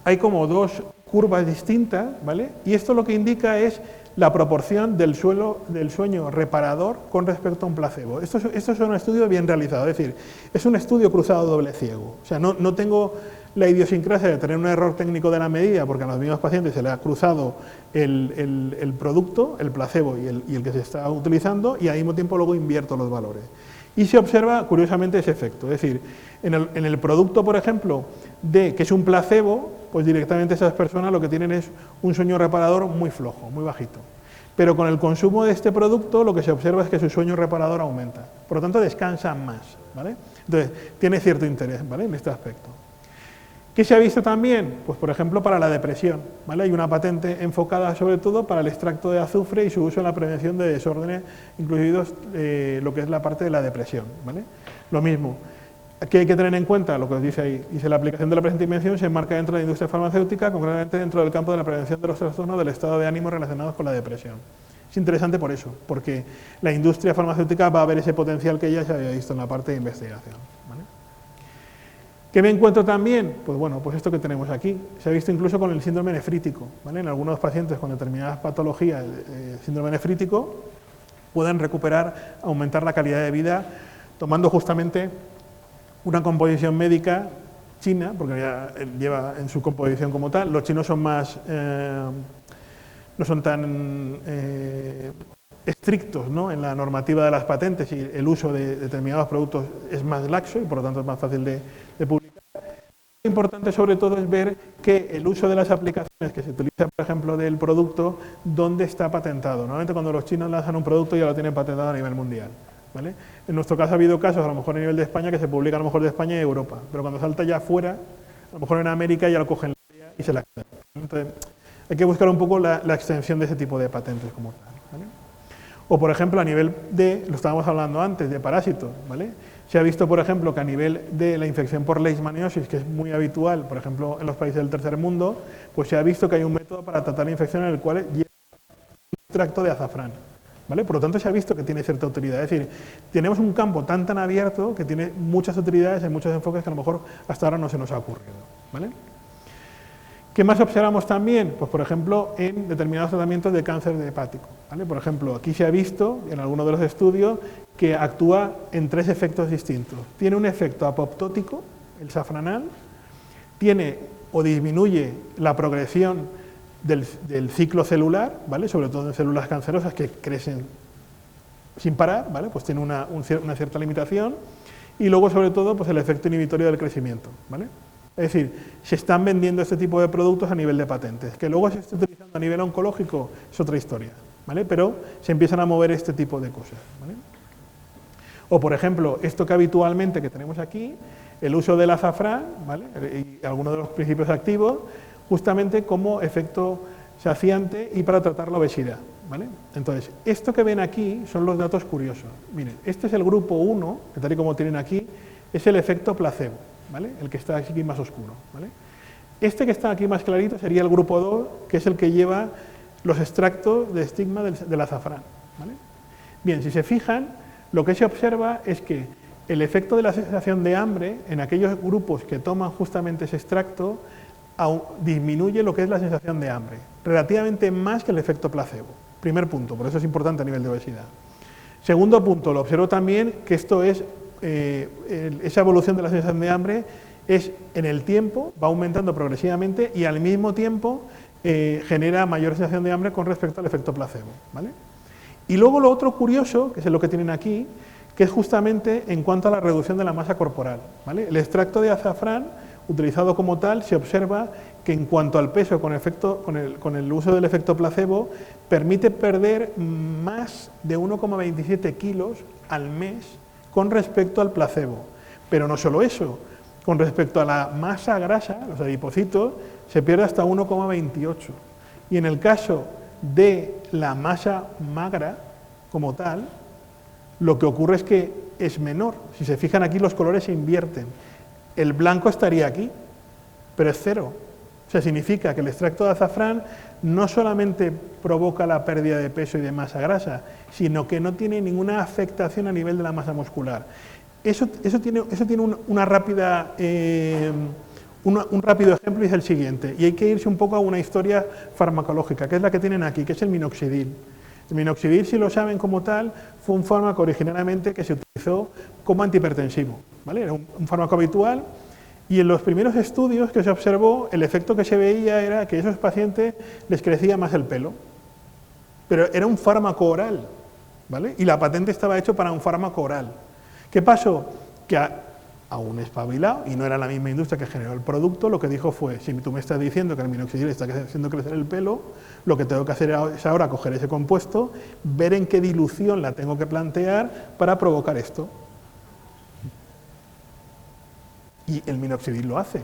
S1: hay como dos curvas distintas, ¿vale? Y esto lo que indica es la proporción del sueño reparador con respecto a un placebo. Esto es un estudio bien realizado, es decir, es un estudio cruzado doble ciego. O sea, no tengo la idiosincrasia de tener un error técnico de la medida, porque a los mismos pacientes se le ha cruzado el producto, el placebo y el que se está utilizando, y al mismo tiempo luego invierto los valores. Y se observa, curiosamente, ese efecto. Es decir, en el producto, por ejemplo, que es un placebo, pues directamente esas personas lo que tienen es un sueño reparador muy flojo, muy bajito. Pero con el consumo de este producto lo que se observa es que su sueño reparador aumenta. Por lo tanto, descansan más, ¿vale? Entonces, tiene cierto interés, ¿vale?, en este aspecto. ¿Qué se ha visto también? Pues, por ejemplo, para la depresión, ¿vale? Hay una patente enfocada sobre todo para el extracto de azufre y su uso en la prevención de desórdenes, incluidos lo que es la parte de la depresión, ¿vale? Lo mismo. Aquí hay que tener en cuenta lo que os dice ahí. Dice, la aplicación de la presente invención se enmarca dentro de la industria farmacéutica, concretamente dentro del campo de la prevención de los trastornos del estado de ánimo relacionados con la depresión. Es interesante por eso, porque la industria farmacéutica va a ver ese potencial que ya se había visto en la parte de investigación, ¿vale? ¿Qué me encuentro también? Pues bueno, pues esto que tenemos aquí. Se ha visto incluso con el síndrome nefrítico, ¿vale? En algunos pacientes con determinadas patologías, síndrome nefrítico, pueden recuperar, aumentar la calidad de vida, tomando justamente una composición médica china, porque ya lleva en su composición como tal. Los chinos son más, no son tan estrictos, ¿no?, en la normativa de las patentes, y el uso de determinados productos es más laxo y por lo tanto es más fácil de publicar. Lo importante sobre todo es ver que el uso de las aplicaciones que se utiliza, por ejemplo, del producto, dónde está patentado. Normalmente cuando los chinos lanzan un producto ya lo tienen patentado a nivel mundial, ¿vale? En nuestro caso ha habido casos, a lo mejor a nivel de España, que se publica a lo mejor de España y Europa, pero cuando salta ya afuera, a lo mejor en América ya lo cogen y se la quedan. Entonces, hay que buscar un poco la extensión de ese tipo de patentes como tal, ¿vale? O, por ejemplo, a nivel de, lo estábamos hablando antes, de parásitos, ¿vale? Se ha visto, por ejemplo, que a nivel de la infección por leishmaniosis, que es muy habitual, por ejemplo, en los países del tercer mundo, pues se ha visto que hay un método para tratar la infección en el cual lleva un extracto de azafrán, ¿vale? Por lo tanto, se ha visto que tiene cierta utilidad. Es decir, tenemos un campo tan abierto que tiene muchas utilidades en muchos enfoques que a lo mejor hasta ahora no se nos ha ocurrido, ¿vale? ¿Qué más observamos también? Pues, por ejemplo, en determinados tratamientos de cáncer hepático, ¿vale? Por ejemplo, aquí se ha visto, en algunos de los estudios, que actúa en 3 efectos distintos. Tiene un efecto apoptótico, el safranal, tiene o disminuye la progresión del ciclo celular, ¿vale?, sobre todo en células cancerosas que crecen sin parar, ¿vale?, pues tiene una cierta limitación, y luego, sobre todo, pues el efecto inhibitorio del crecimiento, ¿vale? Es decir, se están vendiendo este tipo de productos a nivel de patentes. Que luego se esté utilizando a nivel oncológico es otra historia, ¿vale? Pero se empiezan a mover este tipo de cosas, ¿vale? O, por ejemplo, esto que habitualmente que tenemos aquí, el uso del azafrán, ¿vale?, y algunos de los principios activos, justamente como efecto saciante y para tratar la obesidad, ¿vale? Entonces, esto que ven aquí son los datos curiosos. Miren, este es el grupo 1, que tal y como tienen aquí, es el efecto placebo, ¿vale?, el que está aquí más oscuro, ¿vale? Este que está aquí más clarito sería el grupo 2, que es el que lleva los extractos de estigma del azafrán, ¿vale? Bien, si se fijan, lo que se observa es que el efecto de la sensación de hambre en aquellos grupos que toman justamente ese extracto disminuye lo que es la sensación de hambre, relativamente más que el efecto placebo. Primer punto, por eso es importante a nivel de obesidad. Segundo punto, lo observo también que esto es, esa evolución de la sensación de hambre es en el tiempo, va aumentando progresivamente y al mismo tiempo genera mayor sensación de hambre con respecto al efecto placebo, ¿vale? Y luego lo otro curioso, que es lo que tienen aquí, que es justamente en cuanto a la reducción de la masa corporal, ¿vale? El extracto de azafrán, utilizado como tal, se observa que en cuanto al peso con el uso del efecto placebo, permite perder más de 1,27 kilos al mes con respecto al placebo. Pero no solo eso, con respecto a la masa grasa, los adipocitos, se pierde hasta 1,28. Y en el caso de la masa magra como tal, lo que ocurre es que es menor. Si se fijan aquí, los colores se invierten. El blanco estaría aquí, pero es cero. O sea, significa que el extracto de azafrán no solamente provoca la pérdida de peso y de masa grasa, sino que no tiene ninguna afectación a nivel de la masa muscular. Eso tiene una rápida, un rápido ejemplo y es el siguiente. Y hay que irse un poco a una historia farmacológica, que es la que tienen aquí, que es el minoxidil. El minoxidil, si lo saben como tal, fue un fármaco originariamente que se utilizó como antihipertensivo, ¿vale? Era un fármaco habitual y en los primeros estudios que se observó, el efecto que se veía era que a esos pacientes les crecía más el pelo. Pero era un fármaco oral, ¿vale? Y la patente estaba hecha para un fármaco oral. ¿Qué pasó? Que a un espabilado, y no era la misma industria que generó el producto, lo que dijo fue, si tú me estás diciendo que el minoxidil está haciendo crecer el pelo, lo que tengo que hacer es ahora coger ese compuesto, ver en qué dilución la tengo que plantear para provocar esto. Y el minoxidil lo hace.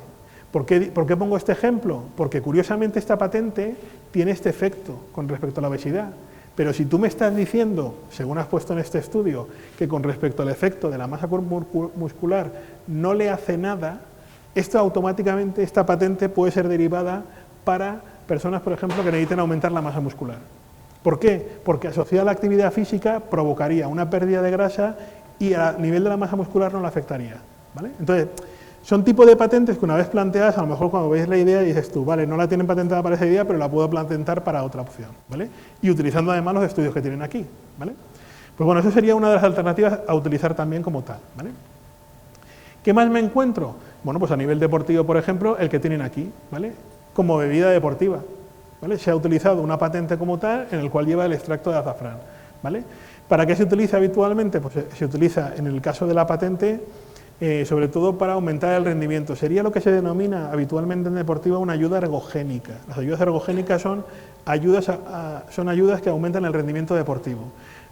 S1: ¿Por qué pongo este ejemplo? Porque curiosamente esta patente tiene este efecto con respecto a la obesidad. Pero si tú me estás diciendo, según has puesto en este estudio, que con respecto al efecto de la masa muscular no le hace nada, esto automáticamente, esta patente puede ser derivada para personas, por ejemplo, que necesiten aumentar la masa muscular. ¿Por qué? Porque asociada a la actividad física provocaría una pérdida de grasa y a nivel de la masa muscular no la afectaría, ¿vale? Entonces, son tipos de patentes que una vez planteadas, a lo mejor cuando veis la idea dices tú, vale, no la tienen patentada para esa idea, pero la puedo patentar para otra opción, ¿vale? Y utilizando además los estudios que tienen aquí, ¿vale? Pues bueno, eso sería una de las alternativas a utilizar también como tal, ¿vale? ¿Qué más me encuentro? Bueno, pues a nivel deportivo, por ejemplo, el que tienen aquí, ¿vale? Como bebida deportiva, ¿vale? Se ha utilizado una patente como tal en el cual lleva el extracto de azafrán, ¿vale? ¿Para qué se utiliza habitualmente? Pues se utiliza en el caso de la patente sobre todo para aumentar el rendimiento. Sería lo que se denomina habitualmente en deportiva una ayuda ergogénica. Las ayudas ergogénicas son ayudas que aumentan el rendimiento deportivo.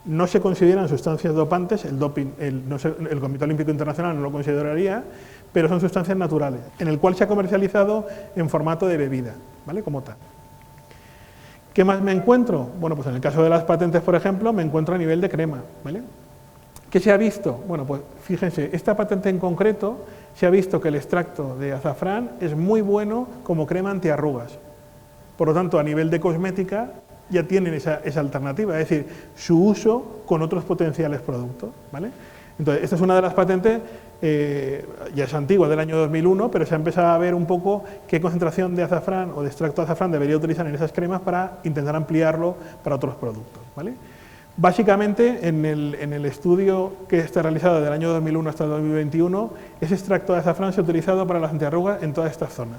S1: No se consideran sustancias dopantes, el doping, el Comité Olímpico Internacional no lo consideraría, pero son sustancias naturales, en el cual se ha comercializado en formato de bebida, ¿vale? Como tal. ¿Qué más me encuentro? Bueno, pues en el caso de las patentes, por ejemplo, me encuentro a nivel de crema, ¿vale? ¿Qué se ha visto? Bueno, pues fíjense, esta patente en concreto se ha visto que el extracto de azafrán es muy bueno como crema antiarrugas. Por lo tanto, a nivel de cosmética ya tienen esa alternativa, es decir, su uso con otros potenciales productos, ¿vale? Entonces, esta es una de las patentes, ya es antigua, del año 2001, pero se ha empezado a ver un poco qué concentración de azafrán o de extracto de azafrán debería utilizar en esas cremas para intentar ampliarlo para otros productos, ¿vale? Básicamente, en el estudio que está realizado del año 2001 hasta el 2021, ese extracto de azafrán se ha utilizado para las antiarrugas en todas estas zonas,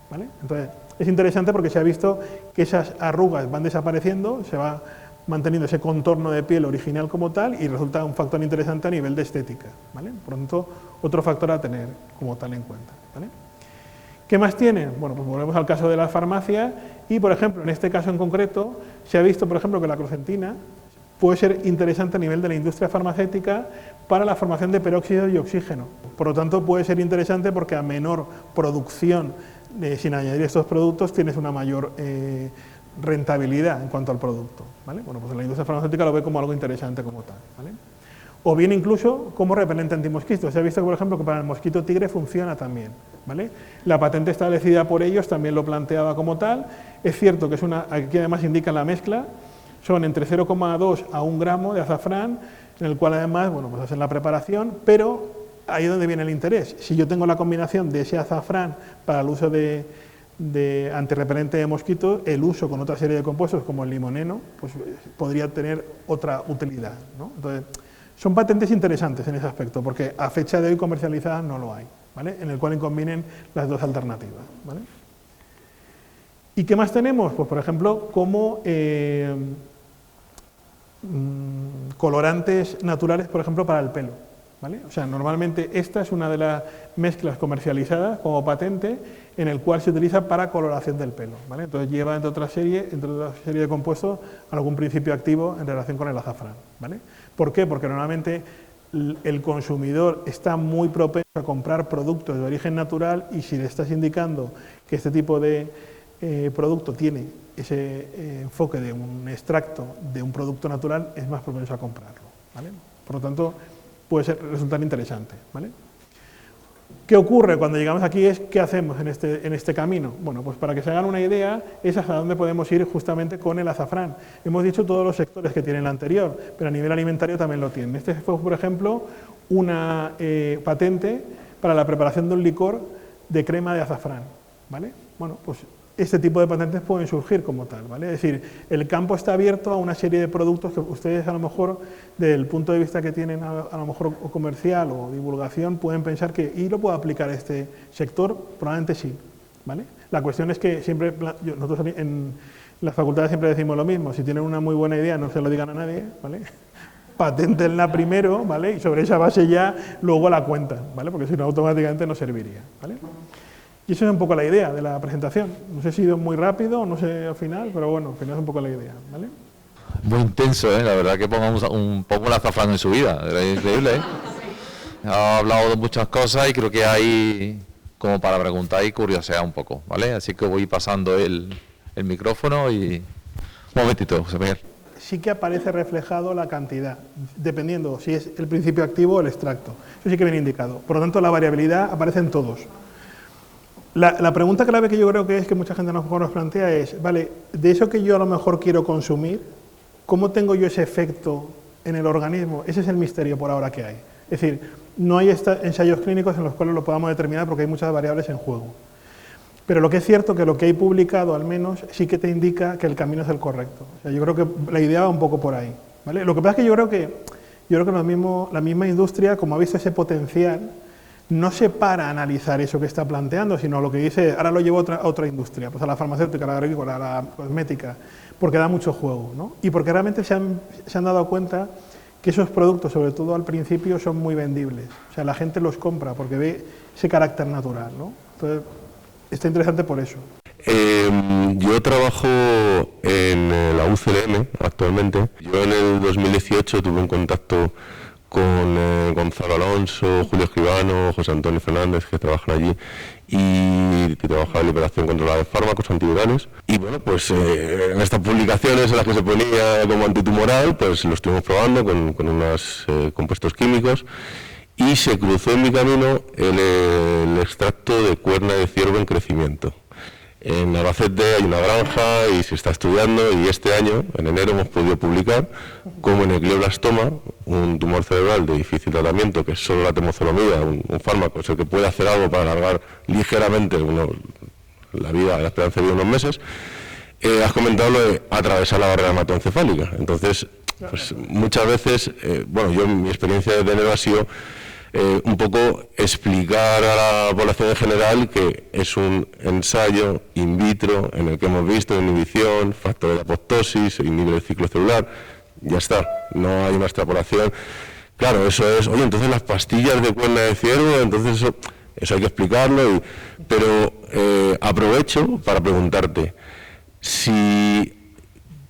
S1: ¿vale? Entonces, es interesante porque se ha visto que esas arrugas van desapareciendo, se va manteniendo ese contorno de piel original como tal y resulta un factor interesante a nivel de estética, ¿vale? Por lo tanto, otro factor a tener como tal en cuenta, ¿vale? ¿Qué más tiene? Bueno, pues volvemos al caso de la farmacia y, por ejemplo, en este caso en concreto, se ha visto, por ejemplo, que la crocentina puede ser interesante a nivel de la industria farmacéutica para la formación de peróxido y oxígeno. Por lo tanto, puede ser interesante porque a menor producción, sin añadir estos productos, tienes una mayor rentabilidad en cuanto al producto, ¿vale? Bueno, pues la industria farmacéutica lo ve como algo interesante como tal, ¿vale? O bien incluso como repelente antimosquito. Se ha visto, por ejemplo, que para el mosquito tigre funciona también, ¿vale? La patente establecida por ellos también lo planteaba como tal. Es cierto que es aquí además indica la mezcla, son entre 0,2 a 1 gramo de azafrán, en el cual además, bueno, pues hacen la preparación, pero ahí es donde viene el interés. Si yo tengo la combinación de ese azafrán para el uso de de antirrepelente de mosquitos, el uso con otra serie de compuestos como el limoneno, pues podría tener otra utilidad, ¿no? Entonces, son patentes interesantes en ese aspecto, porque a fecha de hoy comercializadas no lo hay, ¿vale? En el cual combinen las dos alternativas, ¿vale? ¿Y qué más tenemos? Pues, por ejemplo, como colorantes naturales, por ejemplo, para el pelo, ¿vale? O sea, normalmente esta es una de las mezclas comercializadas como patente en el cual se utiliza para coloración del pelo, ¿vale? Entonces lleva, entre otra serie de compuestos, algún principio activo en relación con el azafrán, ¿vale? ¿Por qué? Porque normalmente el consumidor está muy propenso a comprar productos de origen natural, y si le estás indicando que este tipo de producto tiene ese enfoque de un extracto de un producto natural, es más propenso a comprarlo, ¿vale? Por lo tanto, puede resultar interesante, ¿vale? ¿Qué ocurre cuando llegamos aquí? ¿Qué hacemos en este camino? Bueno, pues para que se hagan una idea, es hasta dónde podemos ir justamente con el azafrán. Hemos dicho todos los sectores que tiene el anterior, pero a nivel alimentario también lo tiene. Este fue, por ejemplo, una patente para la preparación de un licor de crema de azafrán, ¿vale? Bueno, pues este tipo de patentes pueden surgir como tal, ¿vale? Es decir, el campo está abierto a una serie de productos que ustedes, a lo mejor, desde el punto de vista que tienen a lo mejor comercial o divulgación, pueden pensar que, ¿y lo puedo aplicar a este sector? Probablemente sí, ¿vale? La cuestión es que siempre, nosotros en las facultades siempre decimos lo mismo: si tienen una muy buena idea, no se lo digan a nadie, ¿vale? Paténtenla primero, ¿vale? Y sobre esa base ya luego la cuentan, ¿vale? Porque si no, automáticamente no serviría, ¿vale? Y esa es un poco la idea de la presentación. No sé si he ido muy rápido, no sé al final, pero bueno, al final es un poco la idea, ¿vale?
S2: Muy intenso, ¿eh? La verdad que pongamos un poco el azafrán en su vida, es increíble, ¿eh? Ha hablado de muchas cosas y creo que hay como para preguntar y curiosear un poco, ¿vale? Así que voy pasando el micrófono y... Un momentito, José Miguel.
S1: Sí que aparece reflejado la cantidad, dependiendo si es el principio activo o el extracto. Eso sí que viene indicado. Por lo tanto, la variabilidad aparece en todos. La pregunta clave que yo creo que es que mucha gente a lo mejor nos plantea es, vale, de eso que yo a lo mejor quiero consumir, ¿cómo tengo yo ese efecto en el organismo? Ese es el misterio por ahora que hay. Es decir, no hay ensayos clínicos en los cuales lo podamos determinar porque hay muchas variables en juego. Pero lo que es cierto que lo que hay publicado, al menos, sí que te indica que el camino es el correcto. O sea, yo creo que la idea va un poco por ahí, ¿vale? Lo que pasa es que yo creo que la misma industria, como ha visto ese potencial, no se para a analizar eso que está planteando, sino lo que dice, ahora lo llevo a otra industria, pues a la farmacéutica, a la agrícola, a la cosmética, porque da mucho juego, ¿no? Y porque realmente se han dado cuenta que esos productos, sobre todo al principio, son muy vendibles. O sea, la gente los compra porque ve ese carácter natural, ¿no? Entonces, está interesante por eso.
S3: Yo trabajo en la UCLM actualmente. Yo en el 2018 tuve un contacto con Gonzalo Alonso, Julio Escribano, José Antonio Fernández, que trabajan allí, y trabajaba en liberación controlada de fármacos antivirales. Y bueno, pues en estas publicaciones en las que se ponía como antitumoral, pues lo estuvimos probando con unos compuestos químicos, y se cruzó en mi camino el extracto de cuerna de ciervo en crecimiento. En Albacete hay una granja y se está estudiando, y este año, en enero, hemos podido publicar cómo en el glioblastoma, un tumor cerebral de difícil tratamiento, que es solo la temozolomida, un fármaco, es el que puede hacer algo para alargar ligeramente la esperanza de vida de unos meses, has comentado lo de atravesar la barrera hematoencefálica. Entonces, pues muchas veces, yo en mi experiencia de enero ha sido un poco explicar a la población en general que es un ensayo in vitro en el que hemos visto inhibición, factores de apoptosis, inhibe el ciclo celular, ya está, no hay una extrapolación. Claro, eso es, oye, entonces las pastillas de cuerna de ciervo, entonces eso hay que explicarlo, pero aprovecho para preguntarte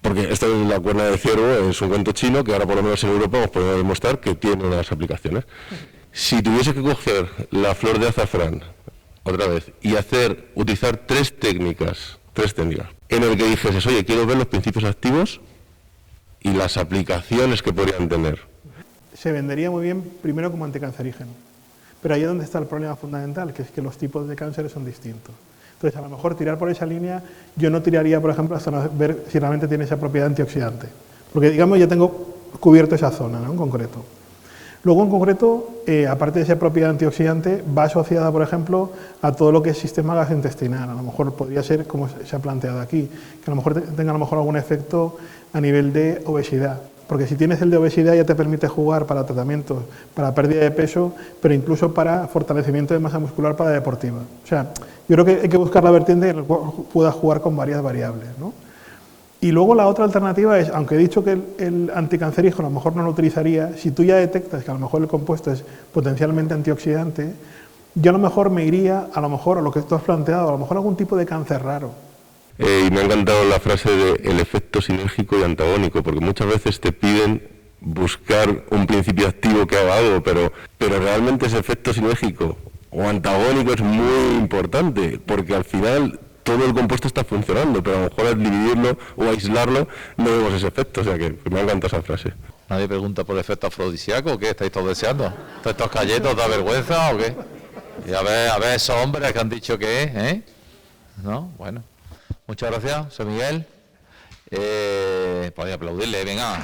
S3: porque esto de la cuerna de ciervo es un cuento chino que ahora por lo menos en Europa hemos podido demostrar que tiene unas aplicaciones. Si tuviese que coger la flor de azafrán, otra vez, y utilizar tres técnicas, en el que dijeses, oye, quiero ver los principios activos y las aplicaciones que podrían tener.
S1: Se vendería muy bien primero como anticancerígeno, pero ahí es donde está el problema fundamental, que es que los tipos de cánceres son distintos. Entonces, a lo mejor tirar por esa línea, yo no tiraría, por ejemplo, hasta ver si realmente tiene esa propiedad antioxidante, porque, digamos, ya tengo cubierto esa zona, ¿no?, en concreto. Luego, en concreto, aparte de esa propiedad antioxidante, va asociada, por ejemplo, a todo lo que es sistema gastrointestinal. A lo mejor podría ser, como se ha planteado aquí, que a lo mejor tenga a lo mejor algún efecto a nivel de obesidad. Porque si tienes el de obesidad ya te permite jugar para tratamientos, para pérdida de peso, pero incluso para fortalecimiento de masa muscular para deportiva. O sea, yo creo que hay que buscar la vertiente en la cual puedas jugar con varias variables, ¿no? Y luego la otra alternativa es, aunque he dicho que el anticancerígeno a lo mejor no lo utilizaría, si tú ya detectas que a lo mejor el compuesto es potencialmente antioxidante, yo a lo mejor me iría a lo mejor a lo que tú has planteado, a lo mejor algún tipo de cáncer raro.
S3: Y me ha encantado la frase de el efecto sinérgico y antagónico, porque muchas veces te piden buscar un principio activo que haga algo, pero realmente ese efecto sinérgico o antagónico es muy importante, porque al final todo el compuesto está funcionando, pero a lo mejor al dividirlo o aislarlo no vemos ese efecto, o sea que me ha encantado esa frase.
S2: ¿Nadie pregunta por el efecto afrodisíaco o qué? ¿Estáis todos deseando? ¿Estos calletos da vergüenza o qué? Y a ver esos hombres que han dicho que es, ¿eh? ¿No? Bueno. Muchas gracias, José Miguel. Podéis aplaudirle, venga.